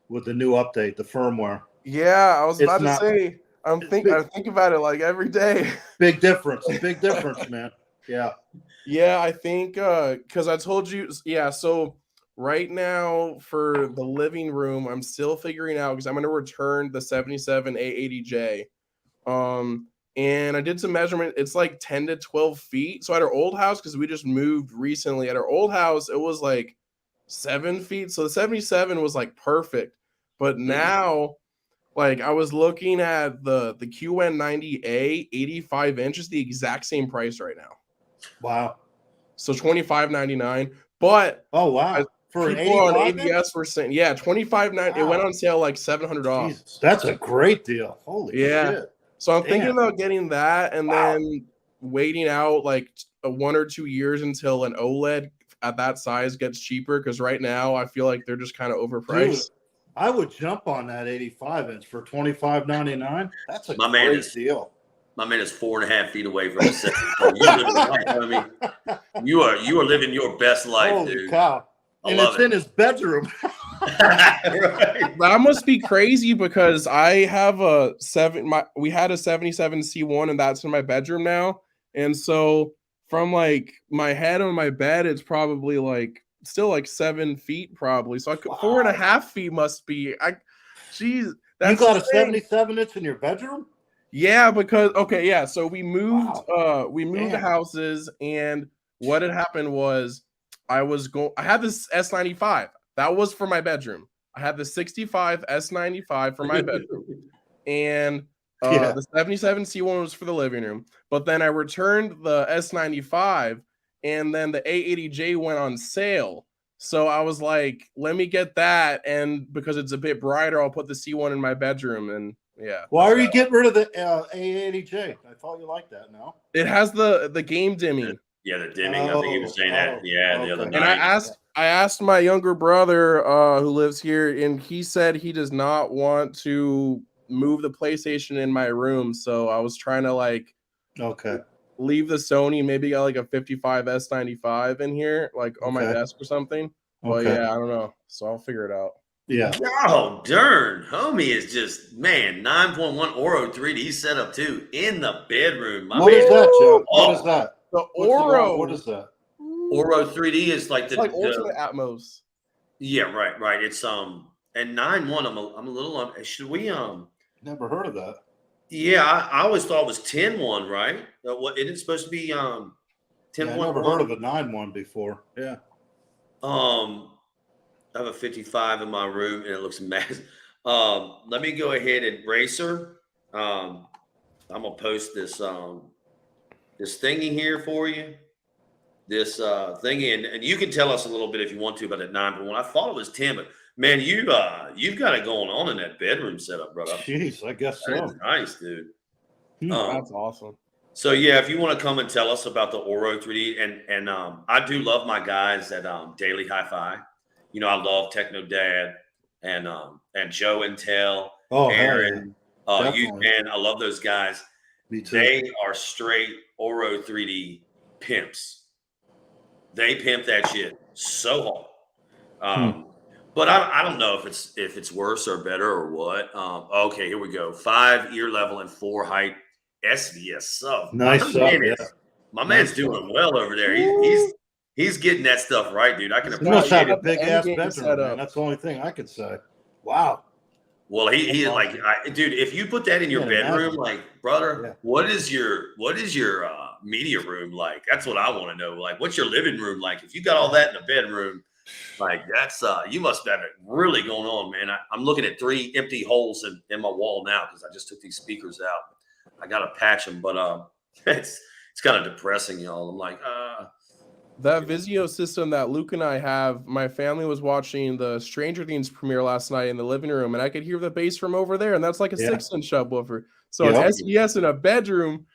update, the firmware. Yeah, I was about to say. I think about it every day. Big difference, man. Yeah. Yeah, I think because I told you. Yeah, so right now for the living room, I'm still figuring out because I'm going to return the 77 A80J. and I did some measurement. It's like 10 to 12 feet. So at our old house, because we just moved recently, at our old house, it was like 7 feet. So the 77 was like perfect. But now, like I was looking at the QN90A 85 inch is the exact same price right now. Wow. So $25.99. But Oh wow. For an people on 85 inch? ABS were saying, yeah, $25.99. It went on sale like $700 off. Jesus, that's a great deal. Holy shit. So I'm thinking Damn. about getting that and then waiting out like 1 or 2 years until an OLED at that size gets cheaper. Because right now I feel like they're just kind of overpriced. Dude, I would jump on that 85 inch for $25.99. That's a My man great is- deal. My man is 4.5 feet away from the set. You are living your best life, Holy dude. cow. I And love it's in his bedroom. Right. That must be crazy because I have we had a 77C1 and that's in my bedroom now. And so from like my head on my bed, it's probably like still like 7 feet probably. So I could 4.5 feet must be. Geez, that's you got insane. a 77 inch in your bedroom? Yeah, because so we moved Damn. houses, and what had happened was I had this S95. That was for my bedroom. I had the 65 S95 for my bedroom. And the 77C1 was for the living room. But then I returned the S95 and then the A80J went on sale. So I was like, let me get that, and because it's a bit brighter, I'll put the C1 in my bedroom. And yeah. Why are you getting rid of the A80J? I thought you liked that now. It has the game dimming. Yeah, the dimming. I think he was saying that. Yeah, the other okay. night. And I asked my younger brother who lives here, and he said he does not want to move the PlayStation in my room. So I was trying to like leave the Sony, maybe get like a 55 S95 in here, like on my desk or something. But yeah, I don't know. So I'll figure it out. Yeah. Oh, darn. Homie is just, man, 9.1 Oro 3D setup too in the bedroom. What is that, Joe? Oh. What is that? The Oro. What is that? Oro 3D is like It's like Ultimate Atmos. Yeah, right. It's and 9.1. I'm a little should we Never heard of that. Yeah, I always thought it was 10.1, right? What isn't it supposed to be 10.1? Yeah, I never heard of a 9.1 before. Yeah. I have a 55 in my room and it looks massive. Let me go ahead and Racer. I'm gonna post this this thingy here for you. This thingy, and you can tell us a little bit if you want to about that 9.1. I thought it was 10, but man, you've got it going on in that bedroom setup, brother. Jeez, I guess so. That is nice, dude. That's awesome. So yeah, if you want to come and tell us about the Oro 3D, and I do love my guys at Daily Hi-Fi. You know, I love Techno Dad and Joe and Tel, Aaron, you, man, I love those guys. Me too. They are straight Oro 3D pimps. They pimp that shit so hard. But I don't know if it's worse or better or what. Okay, here we go. 5 ear level and 4 height SVS sub. Nice sub, yeah. My man's doing well over there. He's getting that stuff right, dude. I can He must appreciate have it. a big ass bedroom, man. That's the only thing I could say. Wow. Well, he is like, dude. If you put that in your bedroom, like, brother, what is your media room like? That's what I want to know. Like, what's your living room like? If you got all that in the bedroom, like that's you must have it really going on, man. I'm looking at 3 empty holes in my wall now because I just took these speakers out. I gotta patch them, but it's kind of depressing, y'all. I'm like, That Vizio system that Luke and I have, my family was watching the Stranger Things premiere last night in the living room, and I could hear the bass from over there, and that's like a 6-inch subwoofer. So it's SVS in a bedroom.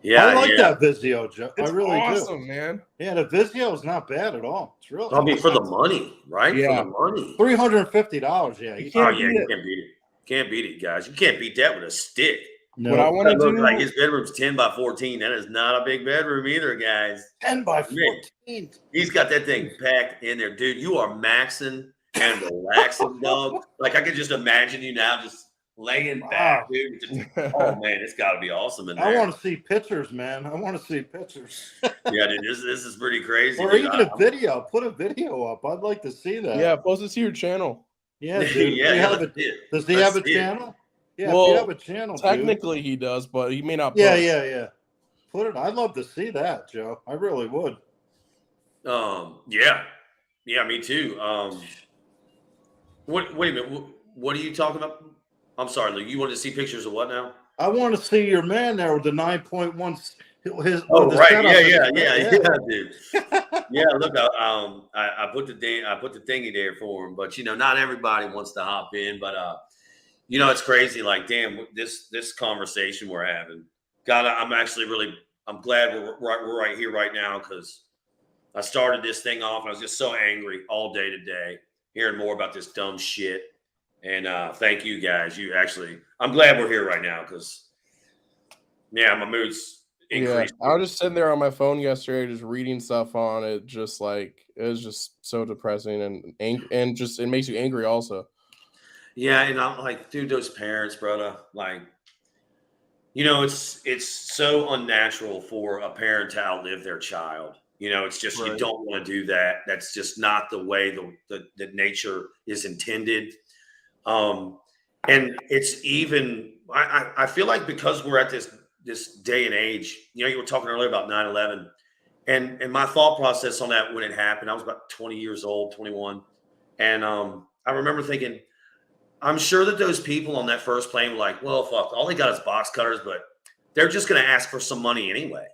Yeah, I like that Vizio, Joe. It's I really awesome, do. man. Yeah, the Vizio is not bad at all. It's really. I mean, for the money, right? Yeah. For the money. $350. Yeah. You Oh can't yeah, beat you it. can't beat it. Can't beat it, guys. You can't beat that with a stick. No. What I want to Look, do, like his bedroom's 10 by 14. That is not a big bedroom either, guys. 10 by 14. Man, he's got that thing packed in there, dude. You are maxing and relaxing, dog. Like I could just imagine you now, just laying back, dude. Just, oh man, it's got to be awesome in there. I want to see pictures, man. I want to see pictures. Yeah, dude, this is pretty crazy. Or dude. even a video. Put a video up. I'd like to see that. yeah, post it to your channel. Yeah, dude. Yeah, Does he have a channel? Yeah, Well, if you have a channel, dude. technically he does, but he may not. Yeah. Put it. I'd love to see that, Joe. I really would. Yeah, me too. Wait a minute. What are you talking about? I'm sorry, Luke. You wanted to see pictures of what now? I want to see your man there with the 9.1. Oh, The right. setup Yeah, dude. Yeah, look, I put the thingy there for him, but not everybody wants to hop in. But it's crazy. Like, damn, this conversation we're having. God, I'm glad we're right here right now, because I started this thing off and I was just so angry all day today, hearing more about this dumb shit. And thank you guys. I'm glad we're here right now, because my mood's increased. Yeah, I was just sitting there on my phone yesterday, just reading stuff on it. Just like it was just so depressing and just it makes you angry also. Yeah, and I'm like, dude, those parents, brother, like, it's so unnatural for a parent to outlive their child. It's just you Right. don't want to do that. That's just not the way the nature is intended. And it's even I feel like, because we're at this day and age, you were talking earlier about 9/11, and my thought process on that when it happened, I was about 20 years old, 21, and I remember thinking, I'm sure that those people on that first plane were like, well, fuck, all they got is box cutters, but they're just going to ask for some money anyway.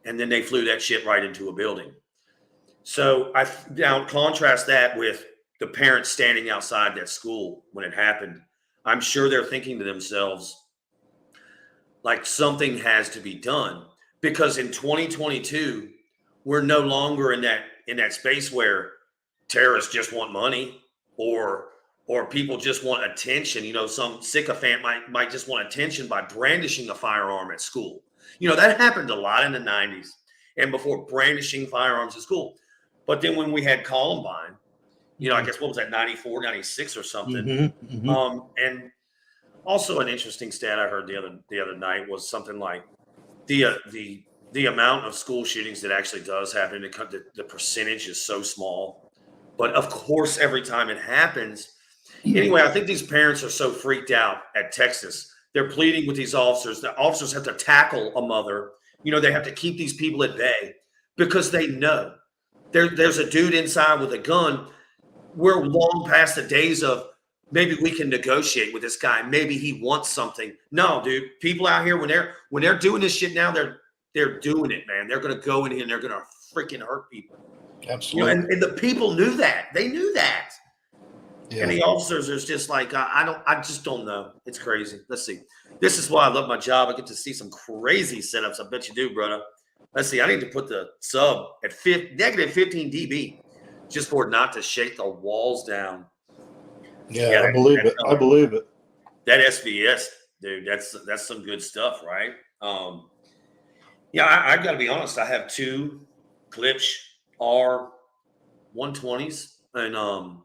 And then they flew that shit right into a building. So I now contrast that with the parents standing outside that school when it happened. I'm sure they're thinking to themselves, like, something has to be done, because in 2022, we're no longer in that space where terrorists just want money, or people just want attention. Some sycophant might just want attention by brandishing a firearm at school. That happened a lot in the 90s and before, brandishing firearms at school. But then when we had Columbine, I guess, what was that, 94, 96 or something? And also an interesting stat I heard the other night was something like the amount of school shootings that actually does happen, the percentage is so small. But of course, every time it happens, anyway, I think these parents are so freaked out at Texas. They're pleading with these officers. The officers have to tackle a mother. They have to keep these people at bay, because they know there's a dude inside with a gun. We're long past the days of, maybe we can negotiate with this guy. Maybe he wants something. No, dude. People out here, when they're doing this shit now, they're doing it, man. They're going to go in here and they're going to freaking hurt people. Absolutely. And the people knew that. They knew that. Yeah. And the officers are just like, I just don't know. It's crazy. Let's see. This is why I love my job. I get to see some crazy setups. I bet you do, brother. Let's see. I need to put the sub at negative 15 dB, just for it not to shake the walls down. Yeah, I believe it. I believe it. That SVS, dude, that's some good stuff, right? I got to be honest. I have two Klipsch R120s, and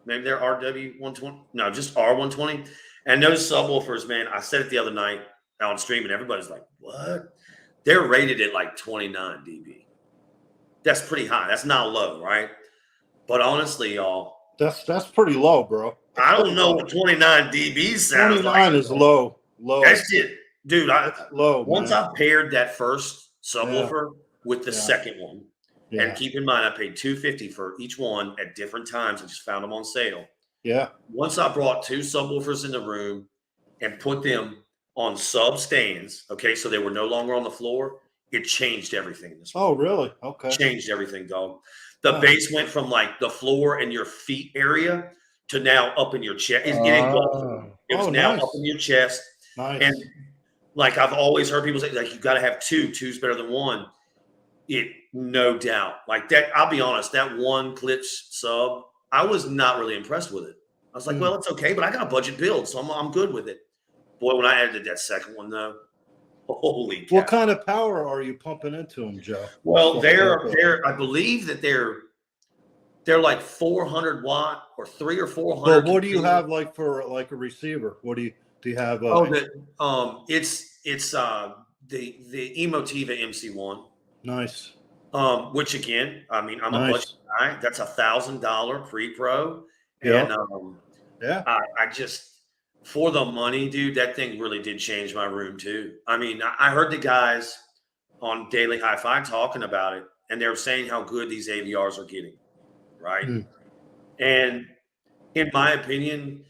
maybe they're RW120. No, just R120. And those subwoofers, man, I said it the other night on stream, and everybody's like, what? They're rated at like 29 dB. That's pretty high. That's not low, right? But honestly, y'all, that's pretty low, bro. I don't know what 29 dB sounds 29 like. is low. That's it. Dude, low. Once man. I paired that first subwoofer with the second one, and keep in mind, I paid $250 for each one at different times. I just found them on sale. Yeah. Once I brought two subwoofers in the room and put them on sub stands, okay, so they were no longer on the floor, it changed everything. Oh, really? Okay. Changed everything, dog. The bass went from like the floor and your feet area to now up in your chest. It was now nice. up in your chest. Nice. And like I've always heard people say, like, you got to have two. Two's better than one. It, no doubt. Like that, I'll be honest, that one Klipsch sub, I was not really impressed with it. I was like, well, it's okay, but I got a budget build, so I'm good with it. Boy, when I added that second one, though, holy cow. What kind of power are you pumping into them, Joe? Well, I believe that they're like 400 watt or 300 or 400. Well, what do you have like for like a receiver? What do you have? It's the Emotiva MC1. Nice. Which again, I mean, I'm a budget guy. That's $1,000 pre-pro. Yeah. And I just for the money, dude, that thing really did change my room too. I mean, I heard the guys on Daily Hi-Fi talking about it, and they were saying how good these AVRs are getting, right? Mm. And in my opinion,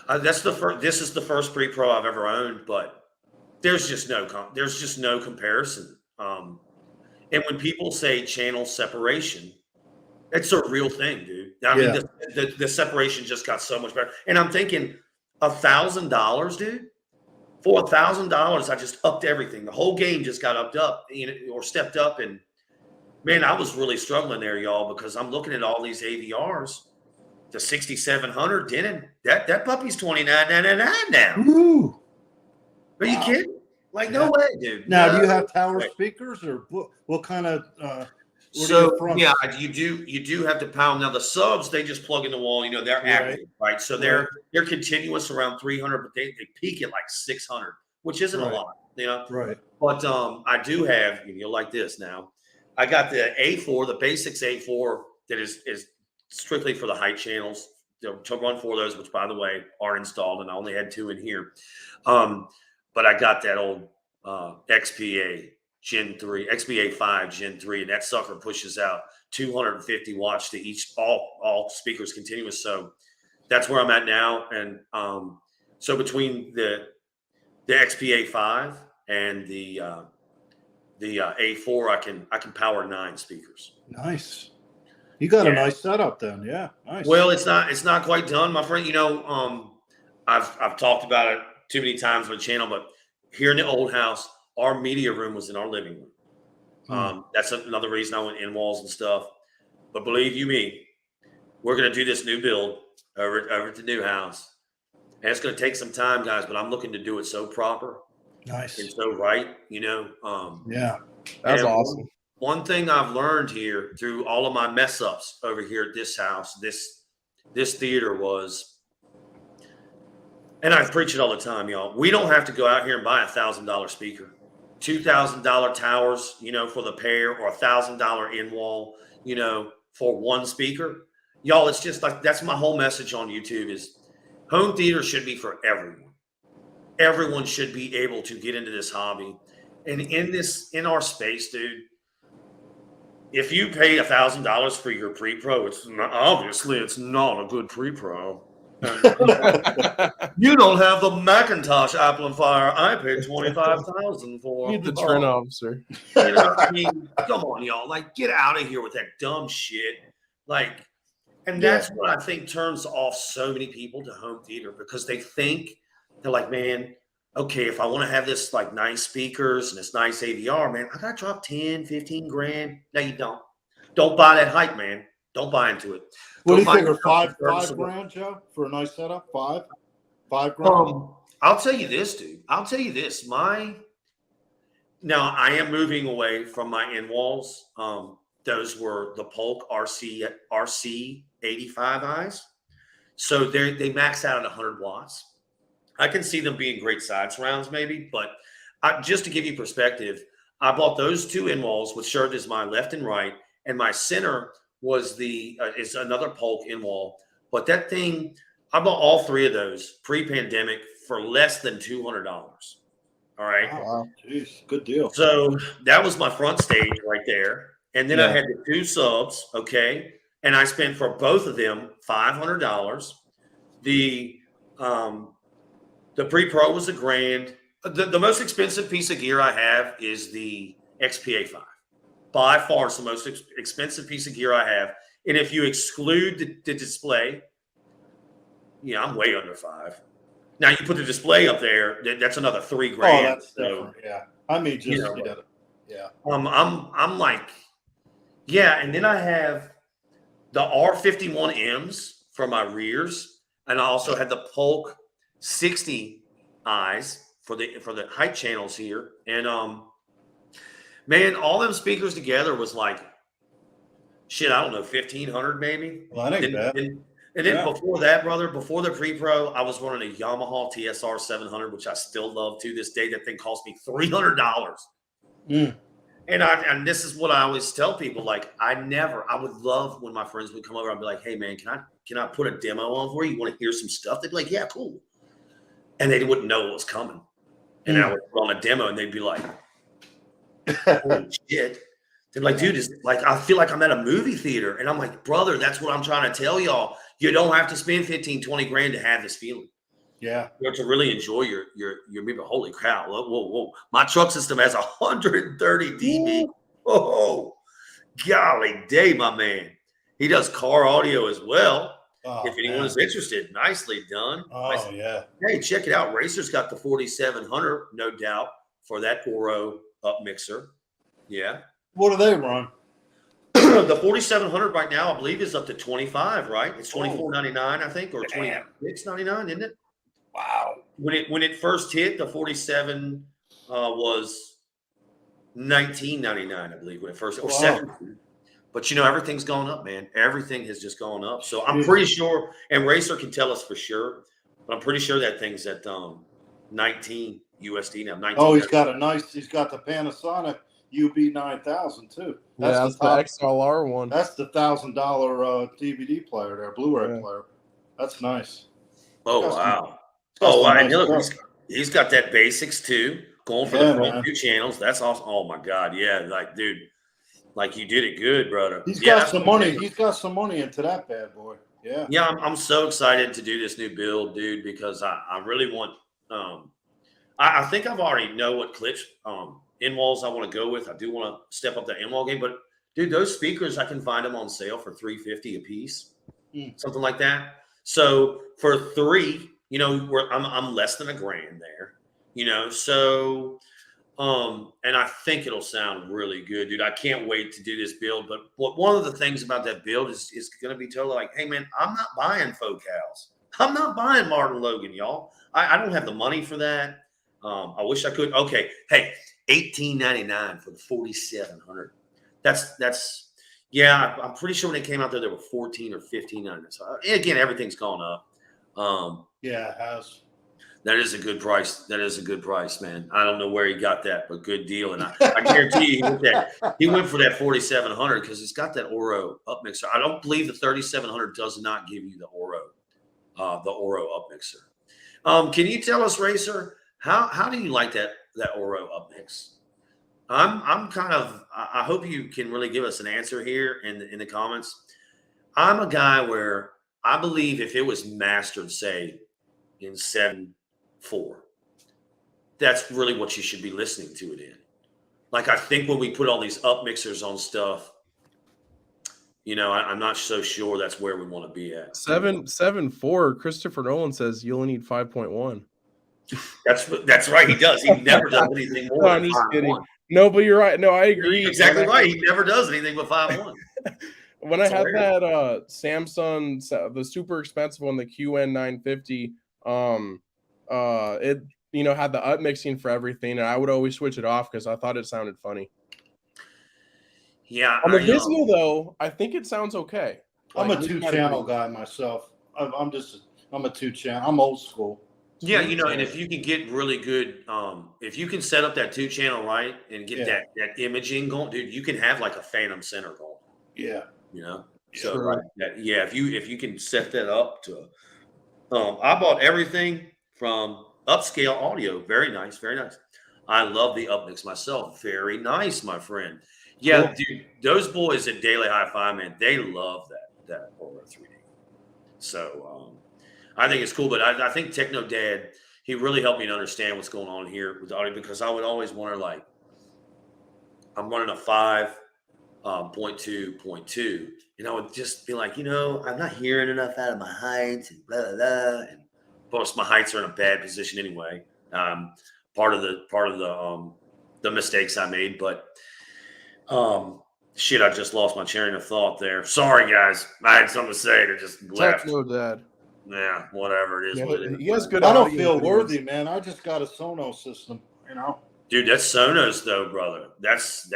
that's the first. This is the first pre-pro I've ever owned, but there's just no comparison. And when people say channel separation, it's a real thing, dude. I mean, the separation just got so much better. And I'm thinking, $1,000, dude. For $1,000, I just upped everything. The whole game just got upped up, or stepped up. And man, I was really struggling there, y'all, because I'm looking at all these AVRs. The 6700 didn't. That puppy's $29.99 now. Ooh. Are you kidding? Like, no way, dude. Now, no do you have tower way. speakers, or what kind of? So yeah, you do have to pound. Now the subs, they just plug in the wall. They're active, right? So they're continuous around 300, but they peak at like 600, which isn't a lot, Right. But I do have, you'll like this now. I got the A4, the basics A4 that is strictly for the height channels to run for those, which by the way are installed, and I only had 2 in here. But I got that old XPA Gen 3, XPA 5 Gen 3, and that sucker pushes out 250 watts to each, all speakers continuous. So that's where I'm at now. And so between the XPA 5 and the A4, I can power 9 speakers. Nice. You got a nice setup then, yeah. Nice. Well, it's not quite done, my friend. I've talked about it too many times on the channel, but here in the old house, our media room was in our living room. That's another reason I went in walls and stuff. But believe you me, we're going to do this new build over at the new house, and it's going to take some time, guys. But I'm looking to do it so proper, nice, and so right. Yeah, that's awesome. One thing I've learned here through all of my mess ups over here at this house, this theater was, and I preach it all the time, y'all. We don't have to go out here and buy $1,000 speaker, $2,000 towers, for the pair, or $1,000 in wall, for one speaker. Y'all, it's just like, that's my whole message on YouTube is home theater should be for everyone. Everyone should be able to get into this hobby. And in our space, dude, if you pay $1,000 for your pre-pro, it's not a good pre-pro. You don't have the Macintosh amplifier I paid $25,000 for. Need the turn officer. I mean, come on, y'all. Like, get out of here with that dumb shit. Like, and that's what I think turns off so many people to home theater, because they think, they're like, man, okay, if I want to have this like nice speakers and this nice AVR, man, I gotta drop 10, 15 grand. No, you don't. Don't buy that hype, man. Don't buy into it. What do you think? Five grand, Joe, for a nice setup? $5 grand. I'll tell you this, dude. I'll tell you this. Now I am moving away from my in walls. Those were the Polk RC 85 eyes. So they max out at 100 watts. I can see them being great side surrounds, maybe, but just to give you perspective, I bought those 2 in walls, which served as my left and right, and my center was is another Polk in wall. But that thing, I bought all 3 of those pre-pandemic for less than $200. All right. Wow, jeez, good deal. So that was my front stage right there, and then I had the 2 subs, okay, and I spent for both of them $500. The pre-pro was $1,000. The most expensive piece of gear I have is the XPA 5. By far, it's the most expensive piece of gear I have. And if you exclude the display, I'm way under 5. Now you put the display up there, that's another $3,000. Oh, that's different. Yeah, I mean, just I'm like, and then I have the R51Ms for my rears, and I also had the Polk 60 eyes for the height channels here. And man, all them speakers together was like, shit, I don't know, 1,500 maybe. Well, that ain't bad. And then before that, brother, before the pre-pro, I was running a Yamaha TSR 700, which I still love to this day. That thing cost me $300. And this is what I always tell people. Like, I would love when my friends would come over. I'd be like, hey man, can I put a demo on for you? You want to hear some stuff? They'd be like, yeah, cool. And they wouldn't know what was coming. And then I would put on a demo and they'd be like, holy shit. They're like, dude, I feel like I'm at a movie theater. And I'm like, brother, that's what I'm trying to tell y'all. You don't have to spend 15, 20 grand to have this feeling. Yeah. You know, to really enjoy your movie. Holy cow. Whoa. My truck system has 130 dB. Oh, golly day, my man. He does car audio as well. Oh, if anyone is interested, nicely done. Oh, yeah. Hey, check it out. Racer's got the 4700, no doubt, for that Oro up mixer. Yeah. What do they run? The 4700 right now, I believe, is up to 25, right? It's $24.99, I think, or $26.99, isn't it? Wow. When it first hit, the 47 was $19.99, I believe, when it first, or $17. But you know, everything's gone up, man. Everything has just gone up. So I'm pretty sure, and Racer can tell us for sure, but I'm pretty sure that thing's at 19 USD now. 19. Oh, he's got the Panasonic UB9000 too. That's the XLR one. That's the $1,000 DVD player there, Blu-ray player. That's nice. Oh wow. Nice. He's got that basics too, going for the front 2 channels. That's awesome. Oh my god, yeah, like dude, like you did it good, brother. He's got some money. He's got some money into that bad boy. Yeah. Yeah, I'm so excited to do this new build, dude, because I really want. I think I've already know what clips in walls I want to go with. I do want to step up the in-wall game, but dude, those speakers, I can find them on sale for $350 a piece, something like that. So for 3, you know, I'm less than $1,000 there, you know. So, and I think it'll sound really good, dude. I can't wait to do this build. But one of the things about that build is going to be totally like, hey man, I'm not buying Focals. I'm not buying Martin Logan, y'all. I don't have the money for that. I wish I could. Okay, hey. $18.99 for the 4700. That's yeah. I'm pretty sure when it came out there, they were $14 or $15. So again, everything's gone up. Yeah, it has. That is a good price. That is a good price, man. I don't know where he got that, but good deal. And I guarantee you he went for that 4700 because it's got that Oro up mixer. I don't believe the 3700 does not give you the Oro up mixer. Can you tell us, Racer, how do you like that Oro up mix? I'm kind of, I hope you can really give us an answer here in the comments. I'm a guy where I believe if it was mastered, say, in 7.4, that's really what you should be listening to it in. Like, I think when we put all these up mixers on stuff, you know, I'm not so sure that's where we want to be at. 7.4, Christopher Nolan says you only need 5.1. That's right. He does. He never does anything more. No, I'm just kidding. No, but you're right. No, I agree. You're exactly right. He never does anything but 5.1. When I had that Samsung, the super expensive one, the QN950, it had the up mixing for everything, and I would always switch it off because I thought it sounded funny. Yeah. On the Vizio though, I think it sounds okay. I'm a 2-channel guy myself. I'm a 2-channel. I'm old school. Yeah, you know, and if you can get really good, if you can set up that 2-channel right and get that imaging going, dude, you can have like a Phantom Center going. Yeah. You know, so right. If you can set that up to, I bought everything from Upscale Audio. Very nice, very nice. I love the upmix myself. Very nice, my friend. Yeah, cool. Dude, those boys at Daily Hi-Fi, man, they love that Oro 3D. So I think it's cool, but I think Techno Dad, he really helped me to understand what's going on here with the audio, because I would always wonder, like, I'm running a 5.2.2, and I would just be like, you know, I'm not hearing enough out of my heights and blah blah blah. And of course, my heights are in a bad position anyway. Part of the mistakes I made, but shit, I just lost my train of thought there. Sorry, guys, I had something to say to just left. Techno Dad. Yeah, whatever it is. He has good. I don't feel worthy, man. I just got a Sonos system, you know. Dude, that's Sonos though, brother. That's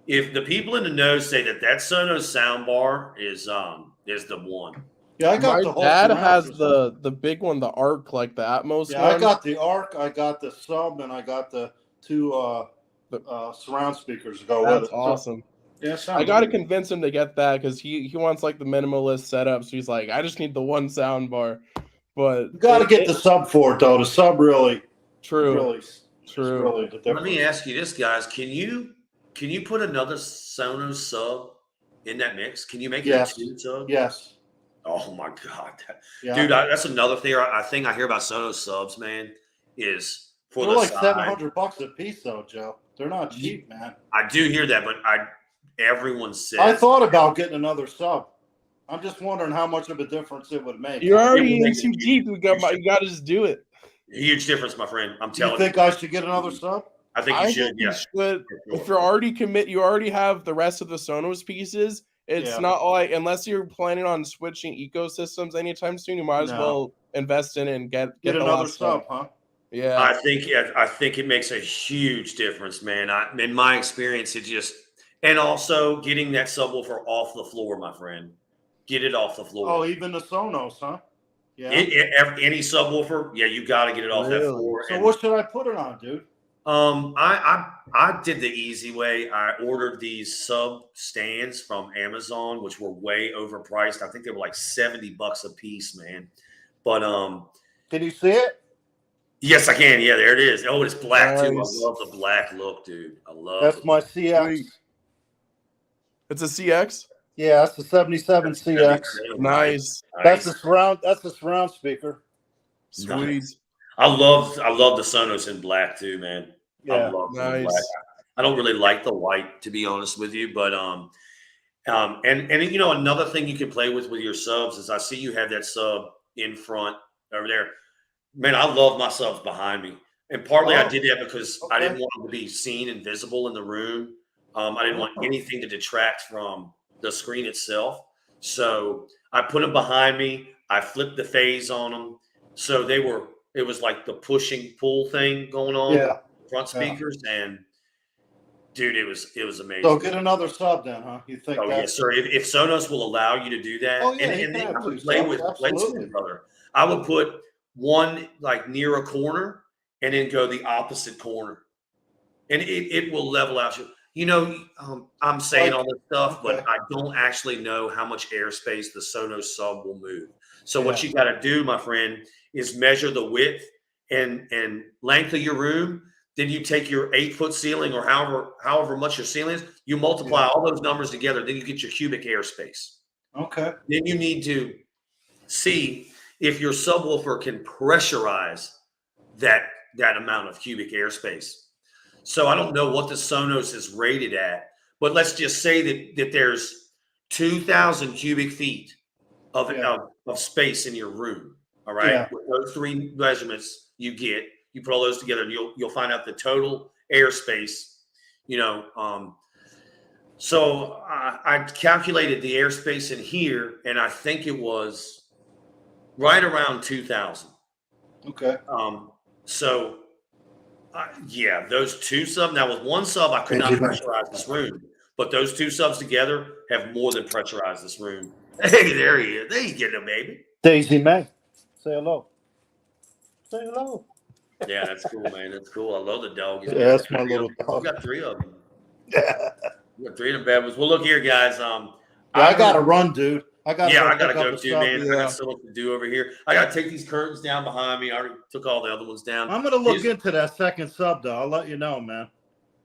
if the people in the know say that Sonos soundbar is the one. Yeah, I got my dad has the big one, the Arc, like the Atmos. Yeah, one. I got the Arc, I got the Sub, and I got the two surround speakers to go with That's it. awesome. So, yeah, I got to convince him to get that because he wants like the minimalist setup. So he's like, I just need the one sound bar. But you got to get the sub for it though. The sub really, true. is really the difference. Let me ask you this, guys: Can you put another Sonos sub in that mix? Can you make it a 2 sub? Yes. Oh my god, Yeah. dude! That's another thing. I think I hear about Sonos subs, man. Is for They're the like side. $700 a piece, though, Joe. They're not cheap, man. I do hear that, but everyone says I thought about getting another sub. I'm just wondering how much of a difference it would make. You're already It would in make too a deep. You got to just do it. huge difference, my friend. I'm You telling you. think I should get another sub? I think you should. Yeah. Should. If you're already you already have the rest of the Sonos pieces. It's not like, unless you're planning on switching ecosystems anytime soon, you might as well invest in it and get another sub, huh? Yeah. I think it makes a huge difference, man. In my experience, it just, and also getting that subwoofer off the floor, my friend. Get it off the floor. Oh, even the Sonos, huh? Yeah. Any subwoofer, yeah, you got to get it off that floor. So what should I put it on, dude? I did the easy way. I ordered these sub stands from Amazon, which were way overpriced. I think they were like $70 a piece, man. But can you see it? Yes, I can. Yeah, there it is. Oh, it's black too. I Nice. love the black look, dude. I love. That's my CX. It's a CX. Yeah, that's the 77 CX. Nice. That's the surround. That's the surround speaker. Sweet. Nice. I love the Sonos in black too, man. Yeah, I love them in black. I don't really like the white, to be honest with you, but and you know, another thing you can play with your subs is I see you have that sub in front over there. Man, I love my subs behind me, and partly I did that because I didn't want them to be seen and visible in the room. I didn't want anything to detract from the screen itself, so I put them behind me. I flipped the phase on them, so it was like the pushing pull thing going on. Yeah. Front speakers, and dude, it was amazing. So get another sub then, huh? You think? Oh yes, sir. If Sonos will allow you to do that, and then I would play with brother. I would put one like near a corner, and then go the opposite corner, and it will level out you. You know, I'm saying all this stuff, but I don't actually know how much airspace the Sonos sub will move. So what you got to do, my friend, is measure the width and length of your room. Then you take your 8-foot ceiling or however much your ceiling is, you multiply all those numbers together, then you get your cubic airspace. Okay. Then you need to see if your subwoofer can pressurize that amount of cubic airspace. So I don't know what the Sonos is rated at, but let's just say that there's 2,000 cubic feet of space in your room. All right. Yeah. With those three measurements you put all those together and you'll find out the total airspace, you know. So I calculated the airspace in here, and I think it was right around 2,000. Okay. So those two subs. Now with one sub, I could not pressurize this room, but those two subs together have more than pressurized this room. Hey, there he is. There you get him, baby. Daisy May, say hello. Say hello. Yeah, that's cool, man. That's cool. I love the dog. Yeah, that's my little dog. We got 3 of them. We got 3 of them bad ones. Well, look here, guys. I gotta run, dude. I gotta go too, man. I got so much to do over here. I gotta take these curtains down behind me. I already took all the other ones down. I'm gonna look into that second sub, though. I'll let you know, man.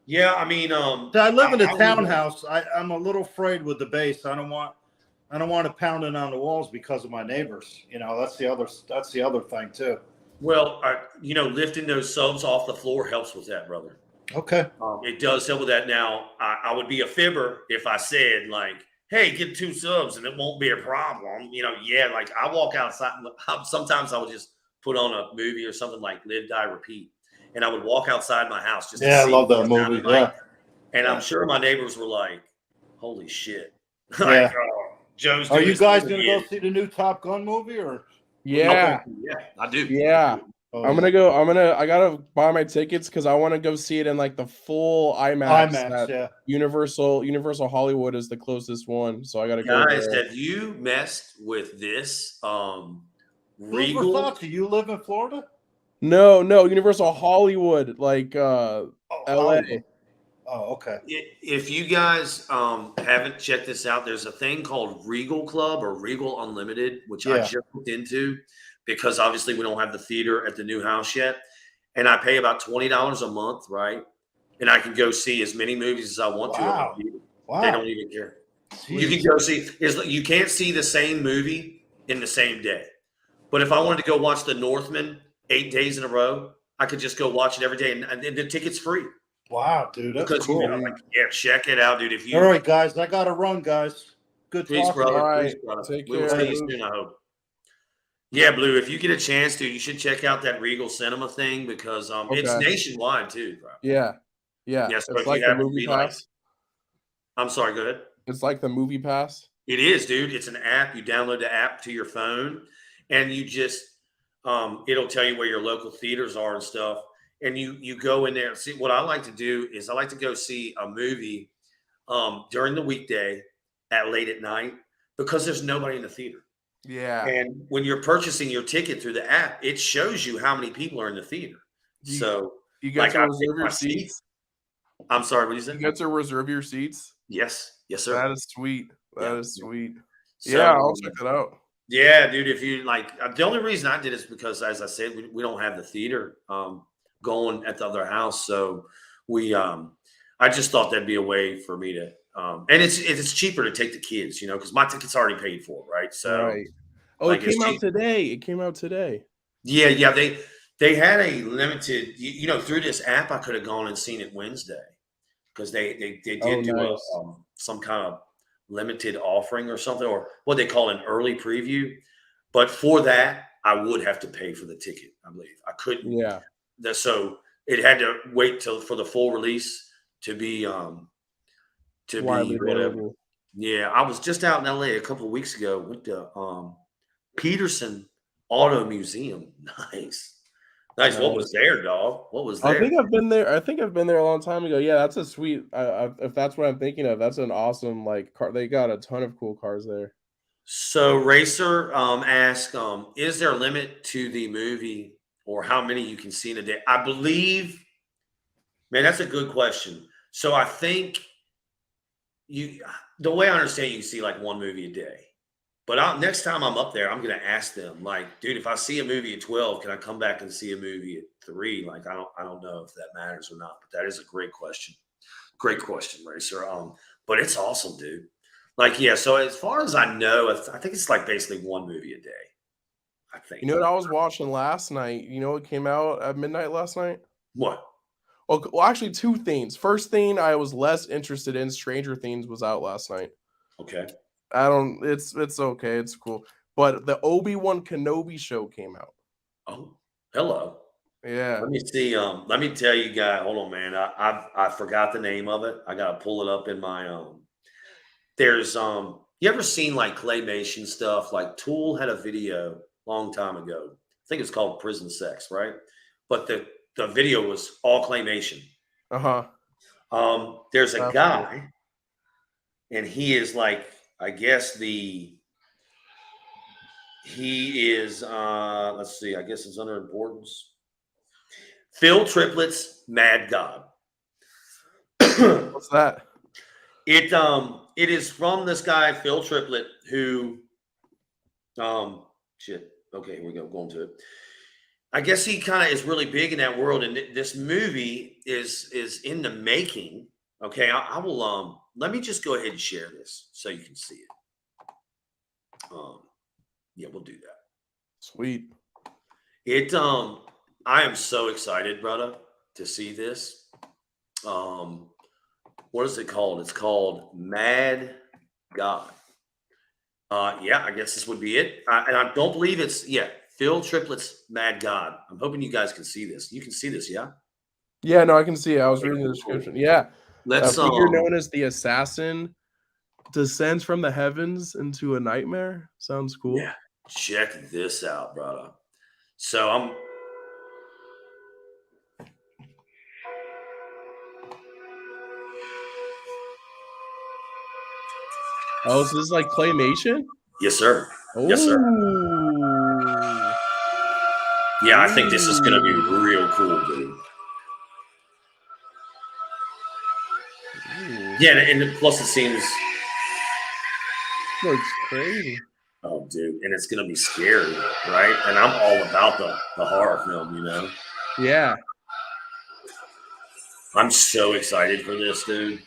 Yeah, I mean, I live in a townhouse. I'm a little afraid with the bass. I don't want it pounding on the walls because of my neighbors. You know, that's the other thing too. Well, lifting those subs off the floor helps with that, brother. Okay. It does help with that. Now, I would be a fibber if I said, like, hey, get 2 subs and it won't be a problem. You know, like I walk outside. Sometimes I would just put on a movie or something like Live, Die, Repeat. And I would walk outside my house just to see. I love that movie. Yeah. And I'm sure my neighbors were like, holy shit. Yeah. Joe's Are you guys going to go see the new Top Gun movie or? Yeah. Yeah, I do. Yeah. Oh, I gotta buy my tickets because I want to go see it in like the full IMAX. Yeah. Universal Hollywood is the closest one, so I gotta go. Guys, have you messed with this? Regal. Versace, you live in Florida? No, Universal Hollywood, like LA. Oh, okay. If you guys haven't checked this out, there's a thing called Regal Club or Regal Unlimited, which I Yeah. just looked into because obviously we don't have the theater at the new house yet. And I pay about $20 a month, right? And I can go see as many movies as I want to. Wow. They Wow. don't even care. You Jeez. can go see. You can't see the same movie in the same day. But if I wanted to go watch The Northman 8 days in a row, I could just go watch it every day, and the ticket's free. Wow, dude, that's Because cool. yeah, check it out, dude. If you All right, guys, I got to run, guys. Good peace, talking. brother. All right, Peace, brother. take We will care, see you Blue. soon, I hope. Yeah, Blue. If you get a chance to, you should check out that Regal Cinema thing because it's Okay. nationwide too, bro. Yeah. Yeah. Yeah, so It's if like you the happen to movie be like, pass. I'm sorry, go ahead. It's like the movie pass. It is, dude. It's an app. You download the app to your phone, and you just it'll tell you where your local theaters are and stuff. And you go in there. See, what I like to do is I like to go see a movie during the weekday at late at night because there's nobody in the theater. Yeah. And when you're purchasing your ticket through the app, it shows you how many people are in the theater. So You get like to I reserve pick your my seats. seats. I'm sorry, what did you You say? get to reserve your seats. Yes, sir. That is sweet. That Yeah. is sweet. So, Yeah, I'll check it out. Yeah, dude. If you like, the only reason I did is because, as I said, we don't have the theater going at the other house, so I just thought that'd be a way for me to, and it's cheaper to take the kids, because my ticket's already paid for, right? So, Right. Oh, like, it came out today. It came out today. Yeah. They had a limited, through this app. I could have gone and seen it Wednesday because they did do nice. some kind of limited offering or something, or what they call an early preview. But for that, I would have to pay for the ticket. I believe I couldn't. Yeah. So it had to wait for the full release to be Widely whatever. available. Yeah, I was just out in LA a couple of weeks ago. Went to Peterson Auto Museum. Nice. What was there, dog? What was there? I think I've been there. I think I've been there a long time ago. Yeah, that's a sweet. If that's what I'm thinking of, that's an awesome car. They got a ton of cool cars there. So Racer asked, is there a limit to the movie or how many you can see in a day? I believe, man, that's a good question. So I think the way I understand, you can see like one movie a day. But next time I'm up there, I'm going to ask them, like, dude, if I see a movie at 12, can I come back and see a movie at 3? Like, I don't know if that matters or not, but that is a great question. Great question, Racer. But it's awesome, dude. Like, yeah. So as far as I know, I think it's like basically one movie a day. I think. You know what I was watching last night? You know what came out at midnight last night? What? Well, actually, two things. First thing I was less interested in, Stranger Things was out last night. Okay. It's okay, it's cool. But the Obi-Wan Kenobi show came out. Oh, hello. Yeah. Let me see. Let me tell you guys. Hold on, man. I forgot the name of it. I gotta pull it up in my There's you ever seen like claymation stuff? Like Tool had a video a long time ago. I think it's called Prison Sex, right? But the video was all claymation. There's a guy, and he is like, I guess he is let's see, I guess it's under importance. Phil Triplett's Mad God. What's that? It is from this guy, Phil Triplett, who shit. Okay, here we go. Going to it. I guess he kind of is really big in that world, and this movie is in the making. Okay, I will let me just go ahead and share this so you can see it. Yeah, we'll do that. Sweet. I am so excited, brother, to see this. What is it called? It's called Mad God. Yeah, I guess this would be it. And I don't believe it's Phil Triplett's Mad God. I'm hoping you guys can see this. You can see this, yeah? Yeah, no, I can see it. I was reading the Cool. description. Yeah. Let's Figure known as the assassin descends from the heavens into a nightmare. Sounds cool. Yeah, check this out, brother. So I'm Oh, so this is like claymation? Yes, sir. Oh. Yes, sir. Yeah, I think this is gonna be real cool, dude. Ooh, Yeah, and plus it seems, looks crazy. oh, dude, and it's gonna be scary, right? And I'm all about the horror film, you know. Yeah. I'm so excited for this, dude.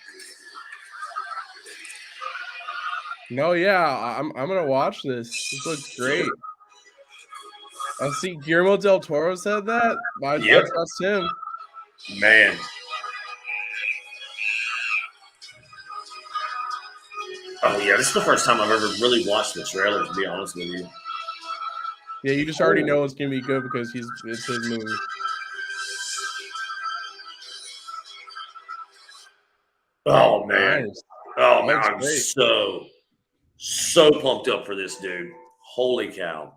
No, yeah, I'm gonna watch this. This looks great. I see Guillermo del Toro said that. I Yep, trust him. man. Oh yeah, this is the first time I've ever really watched the trailer. To be honest with you. Yeah, you just already know it's gonna be good because it's his movie. Oh man. Nice. Oh That man, looks I'm great. so pumped up for this, dude. Holy cow.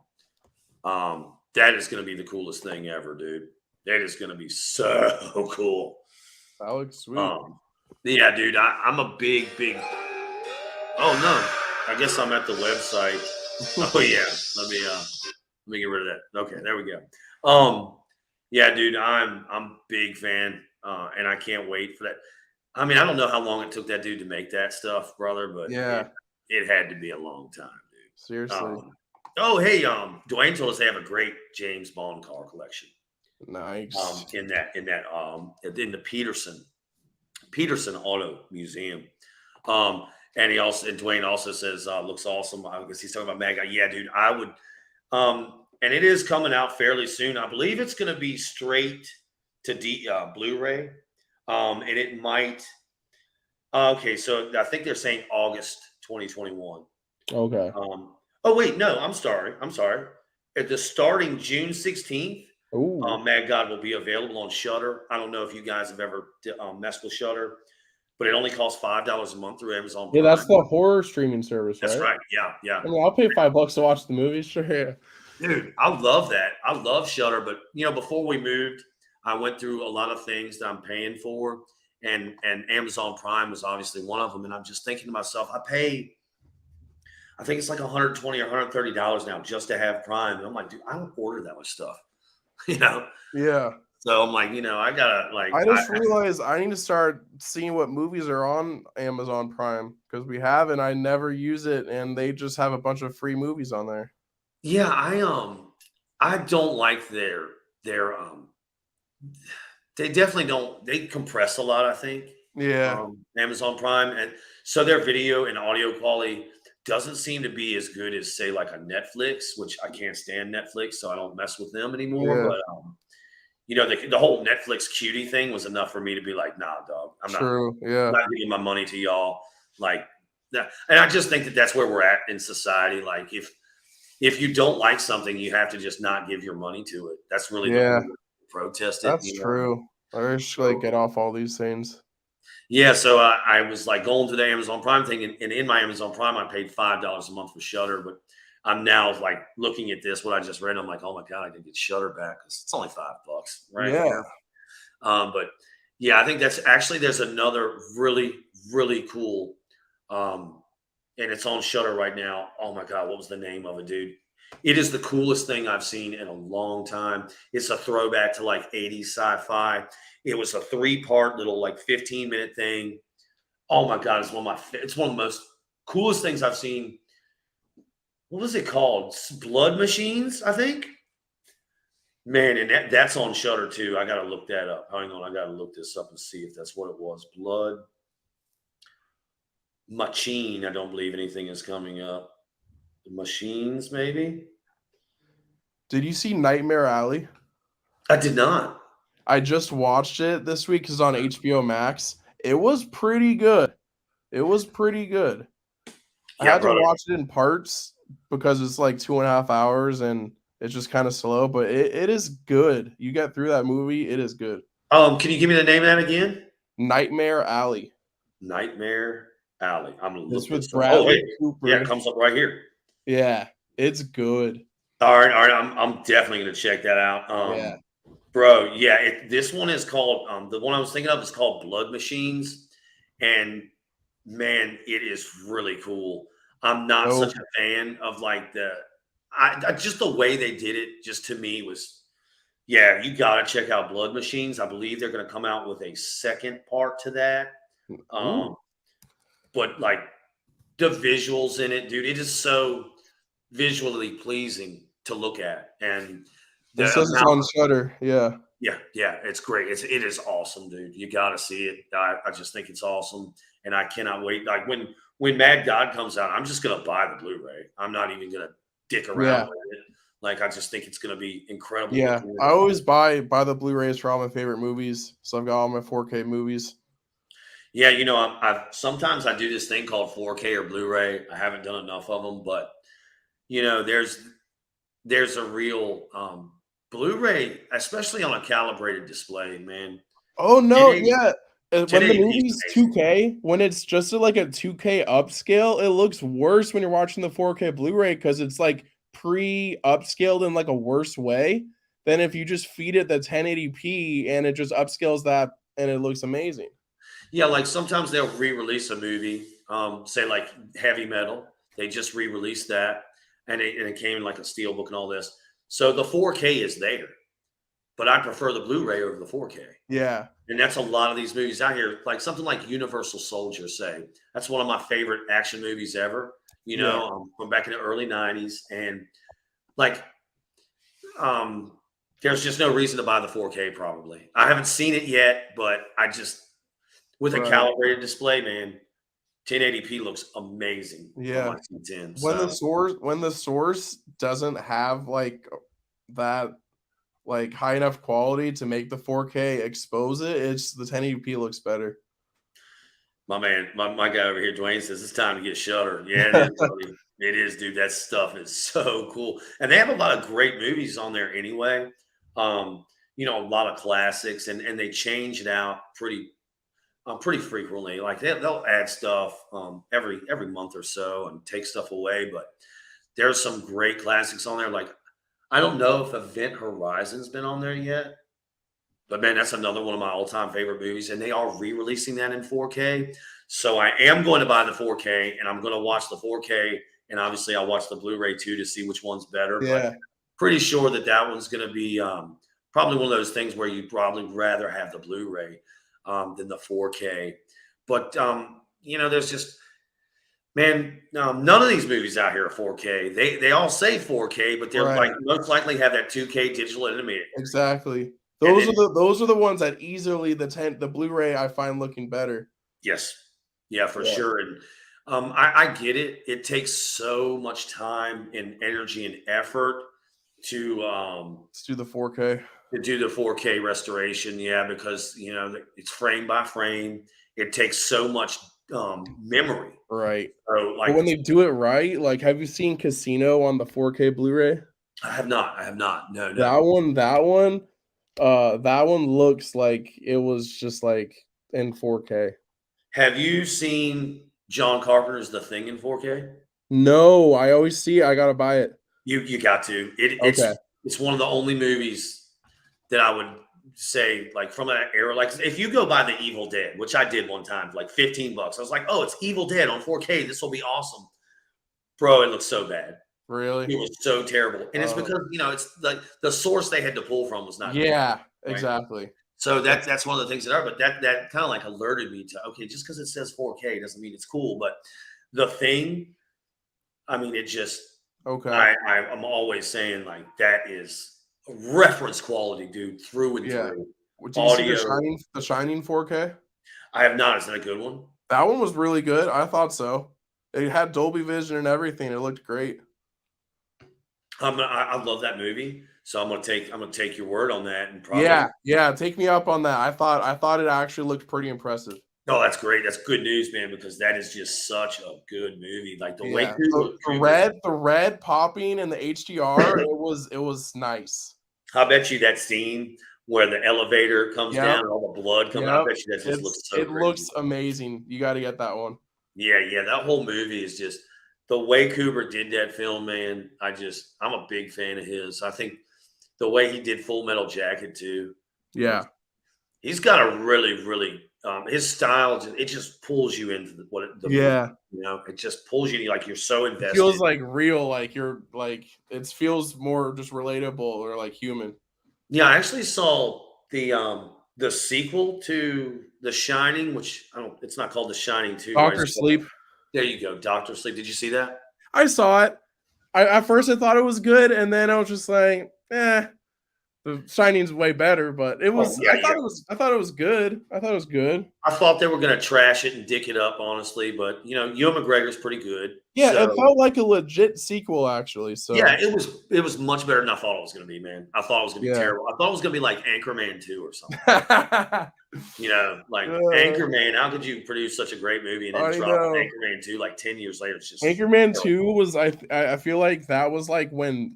That is gonna be the coolest thing ever, dude. That is gonna be so cool. That looks sweet. Um, yeah, dude, I'm a big. Oh no, I guess I'm at the website. Oh yeah, let me get rid of that. Okay, there we go. Yeah, dude, I'm big fan, and I can't wait for that. I mean, I don't know how long it took that dude to make that stuff, brother, but Yeah, it had to be a long time, dude. seriously. Oh, hey, Dwayne told us they have a great James Bond car collection. Nice. In the Peterson Auto Museum. And Dwayne also says looks awesome. I guess he's talking about Mag. Yeah, dude, I would. And it is coming out fairly soon. I believe it's going to be straight to Blu-ray. And it might. Okay, so I think they're saying August 2021. Okay. Oh wait, no, I'm sorry. At the starting June 16th, Ooh. Mad God will be available on Shutter. I don't know if you guys have ever messed with Shutter, but it only costs $5 a month through Amazon Yeah, that's Prime. the horror streaming service, That's right? right. Yeah, yeah. I mean, I'll pay $5 to watch the movie. Sure. Yeah. Dude, I love that. I love Shutter, but before we moved, I went through a lot of things that I'm paying for, and Amazon Prime was obviously one of them. And I'm just thinking to myself, I think it's like 120 or $130 now just to have Prime. And I'm like, dude, I don't order that much stuff, you know. Yeah. So I'm like, I gotta I just realized I need to start seeing what movies are on Amazon Prime because we have and I never use it, and they just have a bunch of free movies on there. yeah, I don't like their they definitely don't, they compress a lot, I think. Yeah. Amazon Prime, and so their video and audio quality doesn't seem to be as good as say like a Netflix, which I can't stand Netflix, so I don't mess with them anymore. Yeah. But the whole Netflix cutie thing was enough for me to be like, nah, dog, True. Yeah. not giving my money to y'all. Like that, and I just think that that's where we're at in society. Like if you don't like something, you have to just not give your money to it. That's really the Yeah. only way to protest it. That's true. I just like get off all these things. Yeah, so I was like going to the Amazon Prime thing, and in my Amazon Prime, I paid $5 a month for Shutter. But I'm now like looking at this, what I just read. I'm like, oh my god, I can get Shutter back because it's only $5, right? Yeah. But yeah, I think there's another really cool, and it's on Shutter right now. Oh my god, what was the name of it, dude? It is the coolest thing I've seen in a long time. It's a throwback to like 80s sci-fi. It was a 3-part little like 15-minute thing. Oh my god, it's one of the most coolest things I've seen. What was it called? Blood Machines, I think. Man, and that's on Shutter too. I gotta look that up. Hang on, I gotta look this up and see if that's what it was. Blood Machine. I don't believe anything is coming up. The Machines, maybe. Did you see Nightmare Alley? I did not. I just watched it this week because on HBO Max. It was pretty good. It was pretty good. I Yeah, had to brother. watch it in parts because it's like 2.5 hours and it's just kind of slow, but it is good. You get through that movie, it is good. Can you give me the name of that again? Nightmare Alley. Nightmare Alley. I'm gonna It's look with this up. Oh, Bradley hey, Cooper. yeah, it comes up right here. Yeah, it's good. All right. I'm definitely gonna check that out. Yeah. Bro, yeah, this one is called the one I was thinking of is called Blood Machines, and man, it is really cool. I'm not Oh, such a fan of like just the way they did it. Just to me was, yeah, you got to check out Blood Machines. I believe they're going to come out with a second part to that. Um, but like the visuals in it, dude, it is so visually pleasing to look at, and It the says it's amount. on Shutter. Yeah. Yeah, it's great. It is awesome, dude. You got to see it. I just think it's awesome, and I cannot wait. Like when Mad God comes out, I'm just gonna buy the Blu-ray. I'm not even gonna dick around Yeah. with it. Like I just think it's gonna be incredible. Yeah. looking. I always buy the Blu-rays for all my favorite movies. So I've got all my 4K movies. Yeah, you know, I've sometimes I do this thing called 4K or Blu-ray. I haven't done enough of them, but you know, there's a real Blu-ray, especially on a calibrated display, man. Oh no, 1080 yeah. When the 1080p is movie's amazing. 2K, when it's just like a 2K upscale, it looks worse when you're watching the 4K Blu-ray because it's like pre-upscaled in like a worse way than if you just feed it the 1080p and it just upscales that and it looks amazing. Yeah, like sometimes they'll re-release a movie, say like Heavy Metal. They just re-released that, and it came in like a steelbook and all this. So the 4K is there, but I prefer the Blu-ray over the 4K. Yeah. And that's a lot of these movies out here, like something like Universal Soldier. Say that's one of my favorite action movies ever. You Yeah. know, from back in the early '90s, and like, um, there's just no reason to buy the 4K. Probably, I haven't seen it yet, but I just with a Right. calibrated display, man, 1080p looks amazing on Yeah. my C10. When the So source doesn't have like that like high enough quality to make the 4K expose it, it's the 1080p looks better. my man, my guy over here, Dwayne says it's time to get Shutter. Yeah, it is, buddy. It is, dude. That stuff is so cool, and they have a lot of great movies on there anyway. You know, a lot of classics, and they change it out pretty frequently. Like they'll add stuff every month or so and take stuff away. But there's some great classics on there. Like I don't know if Event Horizon's been on there yet, but man, that's another one of my all-time favorite movies, and they are re-releasing that in 4K. So I am going to buy the 4K, and I'm going to watch the 4K, and obviously I'll watch the Blu-ray too to see which one's better. But Yeah. pretty sure that one's going to be probably one of those things where you'd probably rather have the Blu-ray than the 4K. But you know, there's just man, none of these movies out here are 4K. They all say 4K, but they're like Right. most likely have that 2K digital intermediate. Exactly. And Those are the ones that easily the Blu-ray I find looking better. yes, yeah, for Yeah. sure. And I get it. It takes so much time and energy and effort to Let's do the 4K. to do the 4K restoration. Yeah, because you know it's frame by frame. It takes so much memory. Right. So But when like they do it right, like have you seen Casino on the 4K Blu-ray? I have not. I have not. No, no. That one looks like it was just like in 4K. Have you seen John Carpenter's The Thing in 4K? No, I always see it, I gotta buy it. You got to. Okay. It's one of the only movies that I would say like from that era. Like if you go buy The Evil Dead, which I did one time, for like $15, I was like, oh, it's Evil Dead on 4K. This will be awesome, bro. It looks so bad. Really? It was so terrible, and it's Oh. because you know it's like the source they had to pull from was not good, Yeah, right? exactly. So that's one of the things that are. But that kind of like alerted me to okay, just because it says 4K doesn't mean it's cool. But The Thing, I mean, it just Okay. I'm always saying like that is reference quality, dude, through and Yeah. through. Did you see Audio, The Shining 4K? I have not. Is that a good one? That one was really good, I thought so. It had Dolby Vision and everything, it looked great. I love that movie, so I'm gonna take your word on that and probably. Yeah, take me up on that. I thought it actually looked pretty impressive. Oh, that's great. That's good news, man, because that is just such a good movie. Like the way Yeah. So the red popping in the HDR, it was nice. I bet you that scene where the elevator comes Yep. down and all the blood comes out, I Yep. bet you that just looks so It crazy. looks amazing. You gotta get that one. Yeah, that whole movie is just the way Kubrick did that film, man. I'm a big fan of his. I think the way he did Full Metal Jacket too. Yeah. He's got a really his style. It just pulls you into the movie. Yeah. You know, it just pulls you like you're so It invested. feels like real, like you're like it feels more just relatable or like human. Yeah, I actually saw the the sequel to The Shining, which I don't, it's not called The Shining 2, right? Doctor Sleep. There you go, Doctor Sleep. Did you see that? I saw it. At first I thought it was good, and then I was just like, The Shining's way better, but it was. Yeah, I thought it was good. I thought it was good. I thought they were going to trash it and dick it up, honestly, but Ewan McGregor's pretty good. Yeah, so, it felt like a legit sequel, actually. So yeah, it was much better than I thought it was going to be, man. I thought it was going to be terrible. I thought it was going to be like Anchorman 2 or something. Like Anchorman. How could you produce such a great movie and then drop Anchorman 2 like 10 years later? It's just Anchorman 2 was. I feel like that was like when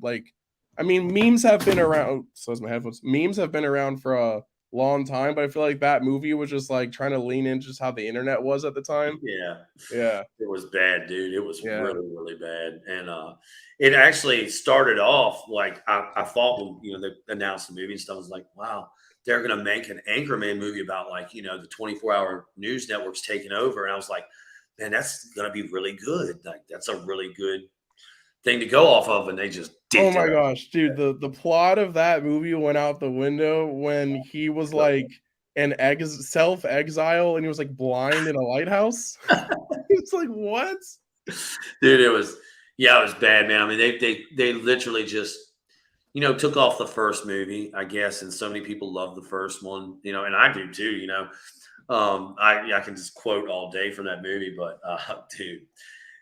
I mean, memes have been around. So is my headphones. Memes have been around for a long time, but I feel like that movie was just like trying to lean in just how the internet was at the time. Yeah, it was bad, dude. It was really, really bad, and it actually started off like I thought when they announced the movie and stuff. I was like, wow, they're gonna make an Anchorman movie about like the 24-hour news networks taking over, and I was like, man, that's gonna be really good. Like that's a really good thing to go off of, and they just oh my gosh, dude, the plot of that movie went out the window when he was like an self-exile and he was like blind in a lighthouse. It's like, what? Dude, it was bad, man. I mean, they literally just took off the first movie, I guess, and so many people love the first one, and I do too, I can just quote all day from that movie, but dude,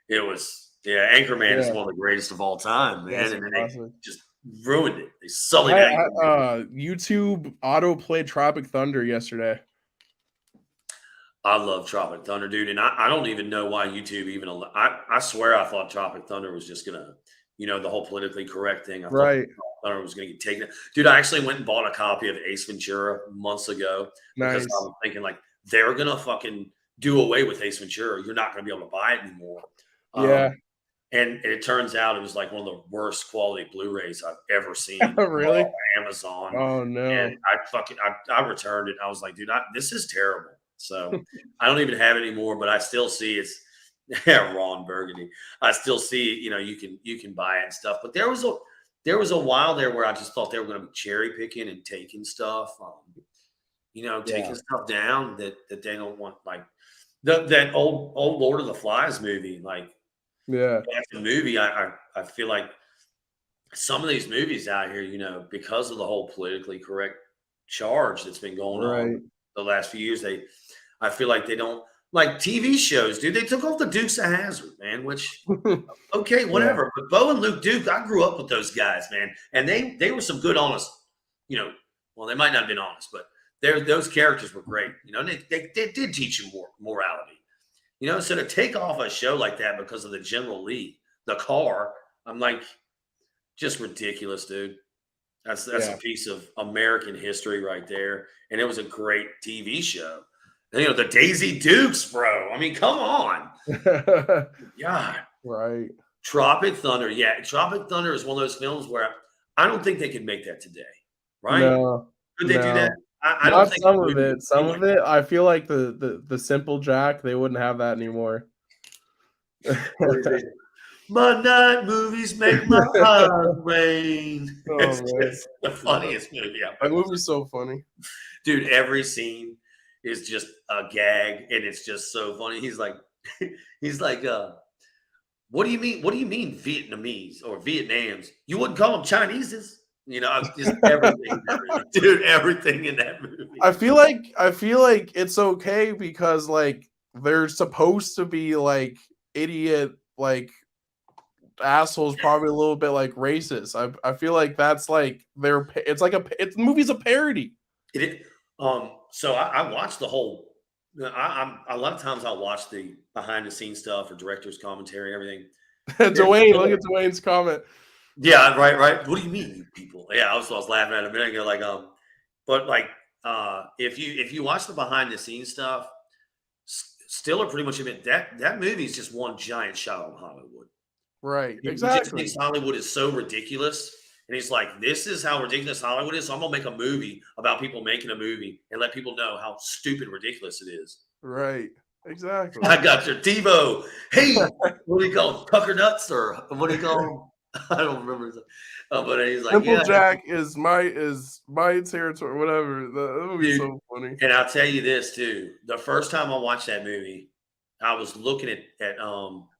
it was Anchorman is one of the greatest of all time, man. And then they just ruined it. They sullied Anchorman. YouTube auto-played Tropic Thunder yesterday. I love Tropic Thunder, dude. And I don't even know why YouTube even I swear I thought Tropic Thunder was just gonna, the whole politically correct thing. I thought Tropic Thunder was gonna get taken. Dude, I actually went and bought a copy of Ace Ventura months ago because I was thinking like they're gonna fucking do away with Ace Ventura. You're not gonna be able to buy it anymore. And it turns out it was like one of the worst quality Blu-rays I've ever seen. Really? On Amazon. Oh no! And I returned it. I was like, dude, this is terrible. So I don't even have it anymore. But I still see it's Ron Burgundy. I still see you can buy it and stuff. But there was a while there where I just thought they were going to be cherry picking and taking stuff, taking stuff down that they don't want, like that old Lord of the Flies movie, like. Yeah, that's a movie. I feel like some of these movies out here, because of the whole politically correct charge that's been going on the last few years, I feel like they don't like TV shows, dude. They took off the Dukes of Hazzard, man. Which okay, whatever. But Bo and Luke Duke, I grew up with those guys, man, and they were some good, honest. Well, they might not have been honest, but those characters were great. They did teach you morality. So to take off a show like that because of the General Lee, the car, I'm like, just ridiculous, dude. That's a piece of American history right there. And it was a great TV show. The Daisy Dukes, bro. I mean, come on. God. Right. Tropic Thunder. Yeah, Tropic Thunder is one of those films where I don't think they could make that today. Right? No. Could they do that? I don't think some of it. Some of it, I feel like the Simple Jack, they wouldn't have that anymore. My night movies make my heart rain. It's just the funniest movie ever. That movie's so funny, dude. Every scene is just a gag, and it's just so funny. He's like, what do you mean? What do you mean Vietnamese or Vietnams? You wouldn't call them Chineses? Just everything, dude. Everything in that movie. I feel like it's okay because like they're supposed to be like idiot, like assholes, probably a little bit like racist. I feel like that's like the movie's a parody. So I watched the whole. A lot of times I'll watch the behind the scenes stuff or director's commentary and everything. Dwayne, look at Dwayne's comment. Yeah, right. What do you mean, you people? Yeah, I was laughing at a minute ago, like but like if you watch the behind the scenes stuff, Stiller pretty much admit that movie is just one giant shot on Hollywood. Right, He exactly. just thinks Hollywood is so ridiculous, and he's like, "This is how ridiculous Hollywood is. So I'm gonna make a movie about people making a movie and let people know how stupid and ridiculous it is." Right. Exactly. I got your TiVo. Hey, what do you call them? Pucker nuts, or what do you call them? I don't remember. But he's like, Simple yeah, Jack is my territory, whatever. That would be dude. so funny. And I'll tell you this too. The first time I watched that movie, I was looking at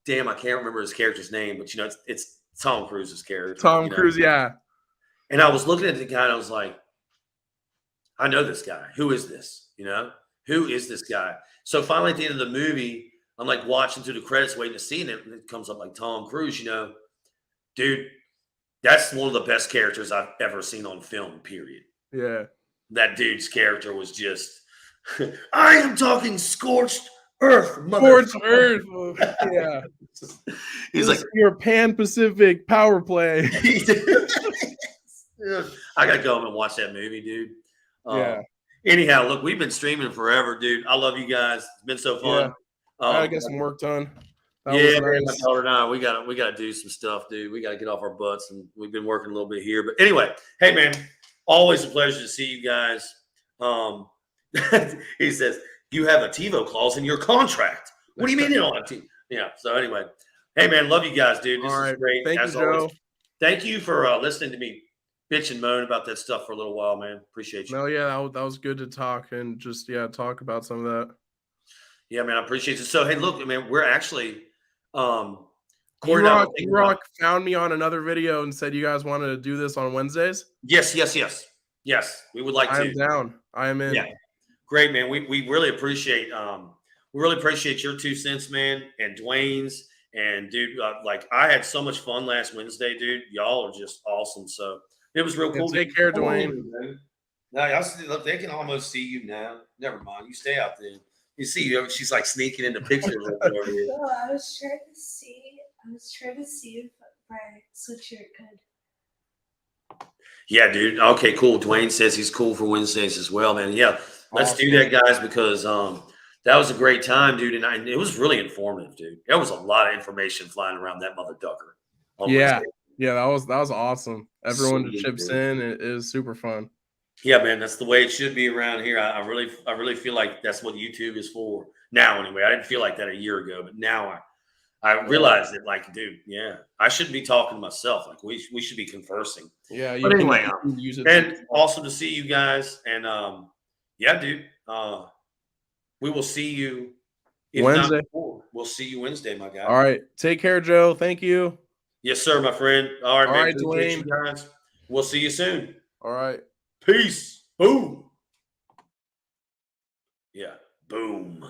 damn, I can't remember his character's name, but it's Tom Cruise's character, Tom Cruise, yeah. And I was looking at the guy and I was like, I know this guy. Who is this? Who is this guy? So finally at the end of the movie, I'm like watching through the credits, waiting to see it, and it comes up like Tom Cruise, dude, that's one of the best characters I've ever seen on film, period. Yeah. That dude's character was just, I am talking scorched earth, Scorched motherfucker. Earth. Yeah. He's like, your Pan-Pacific power play. I gotta go home and watch that movie, dude. Yeah. Anyhow, look, we've been streaming forever, dude. I love you guys. It's been so fun. I gotta get some work done. That Yeah, was man, my nice. daughter and I, we gotta do some stuff, dude. We gotta get off our butts, and we've been working a little bit here. But anyway, hey man, always a pleasure to see you guys. He says you have a TiVo clause in your contract. What do you mean you don't have TiVo? Yeah. So anyway, hey man, love you guys, dude. This is great. Thank as you, Joe. always. Thank you for listening to me bitch and moan about that stuff for a little while, man. Appreciate you. No, yeah, that was good to talk and just talk about some of that. Yeah, man, I appreciate it. So hey, look, man, we're actually Rock found me on another video and said you guys wanted to do this on Wednesdays. Yes. We would like to. I'm down. I am in. Yeah, great, man. We really appreciate your 2 cents, man, and Dwayne's. And dude, like I had so much fun last Wednesday, dude. Y'all are just awesome. So it was real cool. Take care, Dwayne. Now, look, they can almost see you now. Never mind. You stay out there. You see, she's like sneaking into pictures. No, I was trying to see if my sweatshirt could. Yeah, dude. Okay, cool. Dwayne says he's cool for Wednesdays as well, man. Yeah, let's do that, guys, because that was a great time, dude, and it was really informative, dude. There was a lot of information flying around that mother ducker. Yeah, that was awesome. Everyone chips in. It is super fun. Yeah, man, that's the way it should be around here. I really feel like that's what YouTube is for now. Anyway, I didn't feel like that a year ago, but now I realize that, like, dude, yeah, I shouldn't be talking to myself. Like, we should be conversing. Yeah, but anyway, use it. And awesome to see you guys. And yeah, dude, we will see you Wednesday. We'll see you Wednesday, my guy. All right, take care, Joe. Thank you. Yes, sir, my friend. All right, man. Dwayne. You guys. We'll see you soon. All right. Peace. Boom. Yeah. Boom.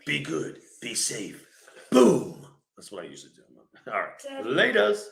Be good. Be safe. Boom. That's what I usually do. All right. Laters.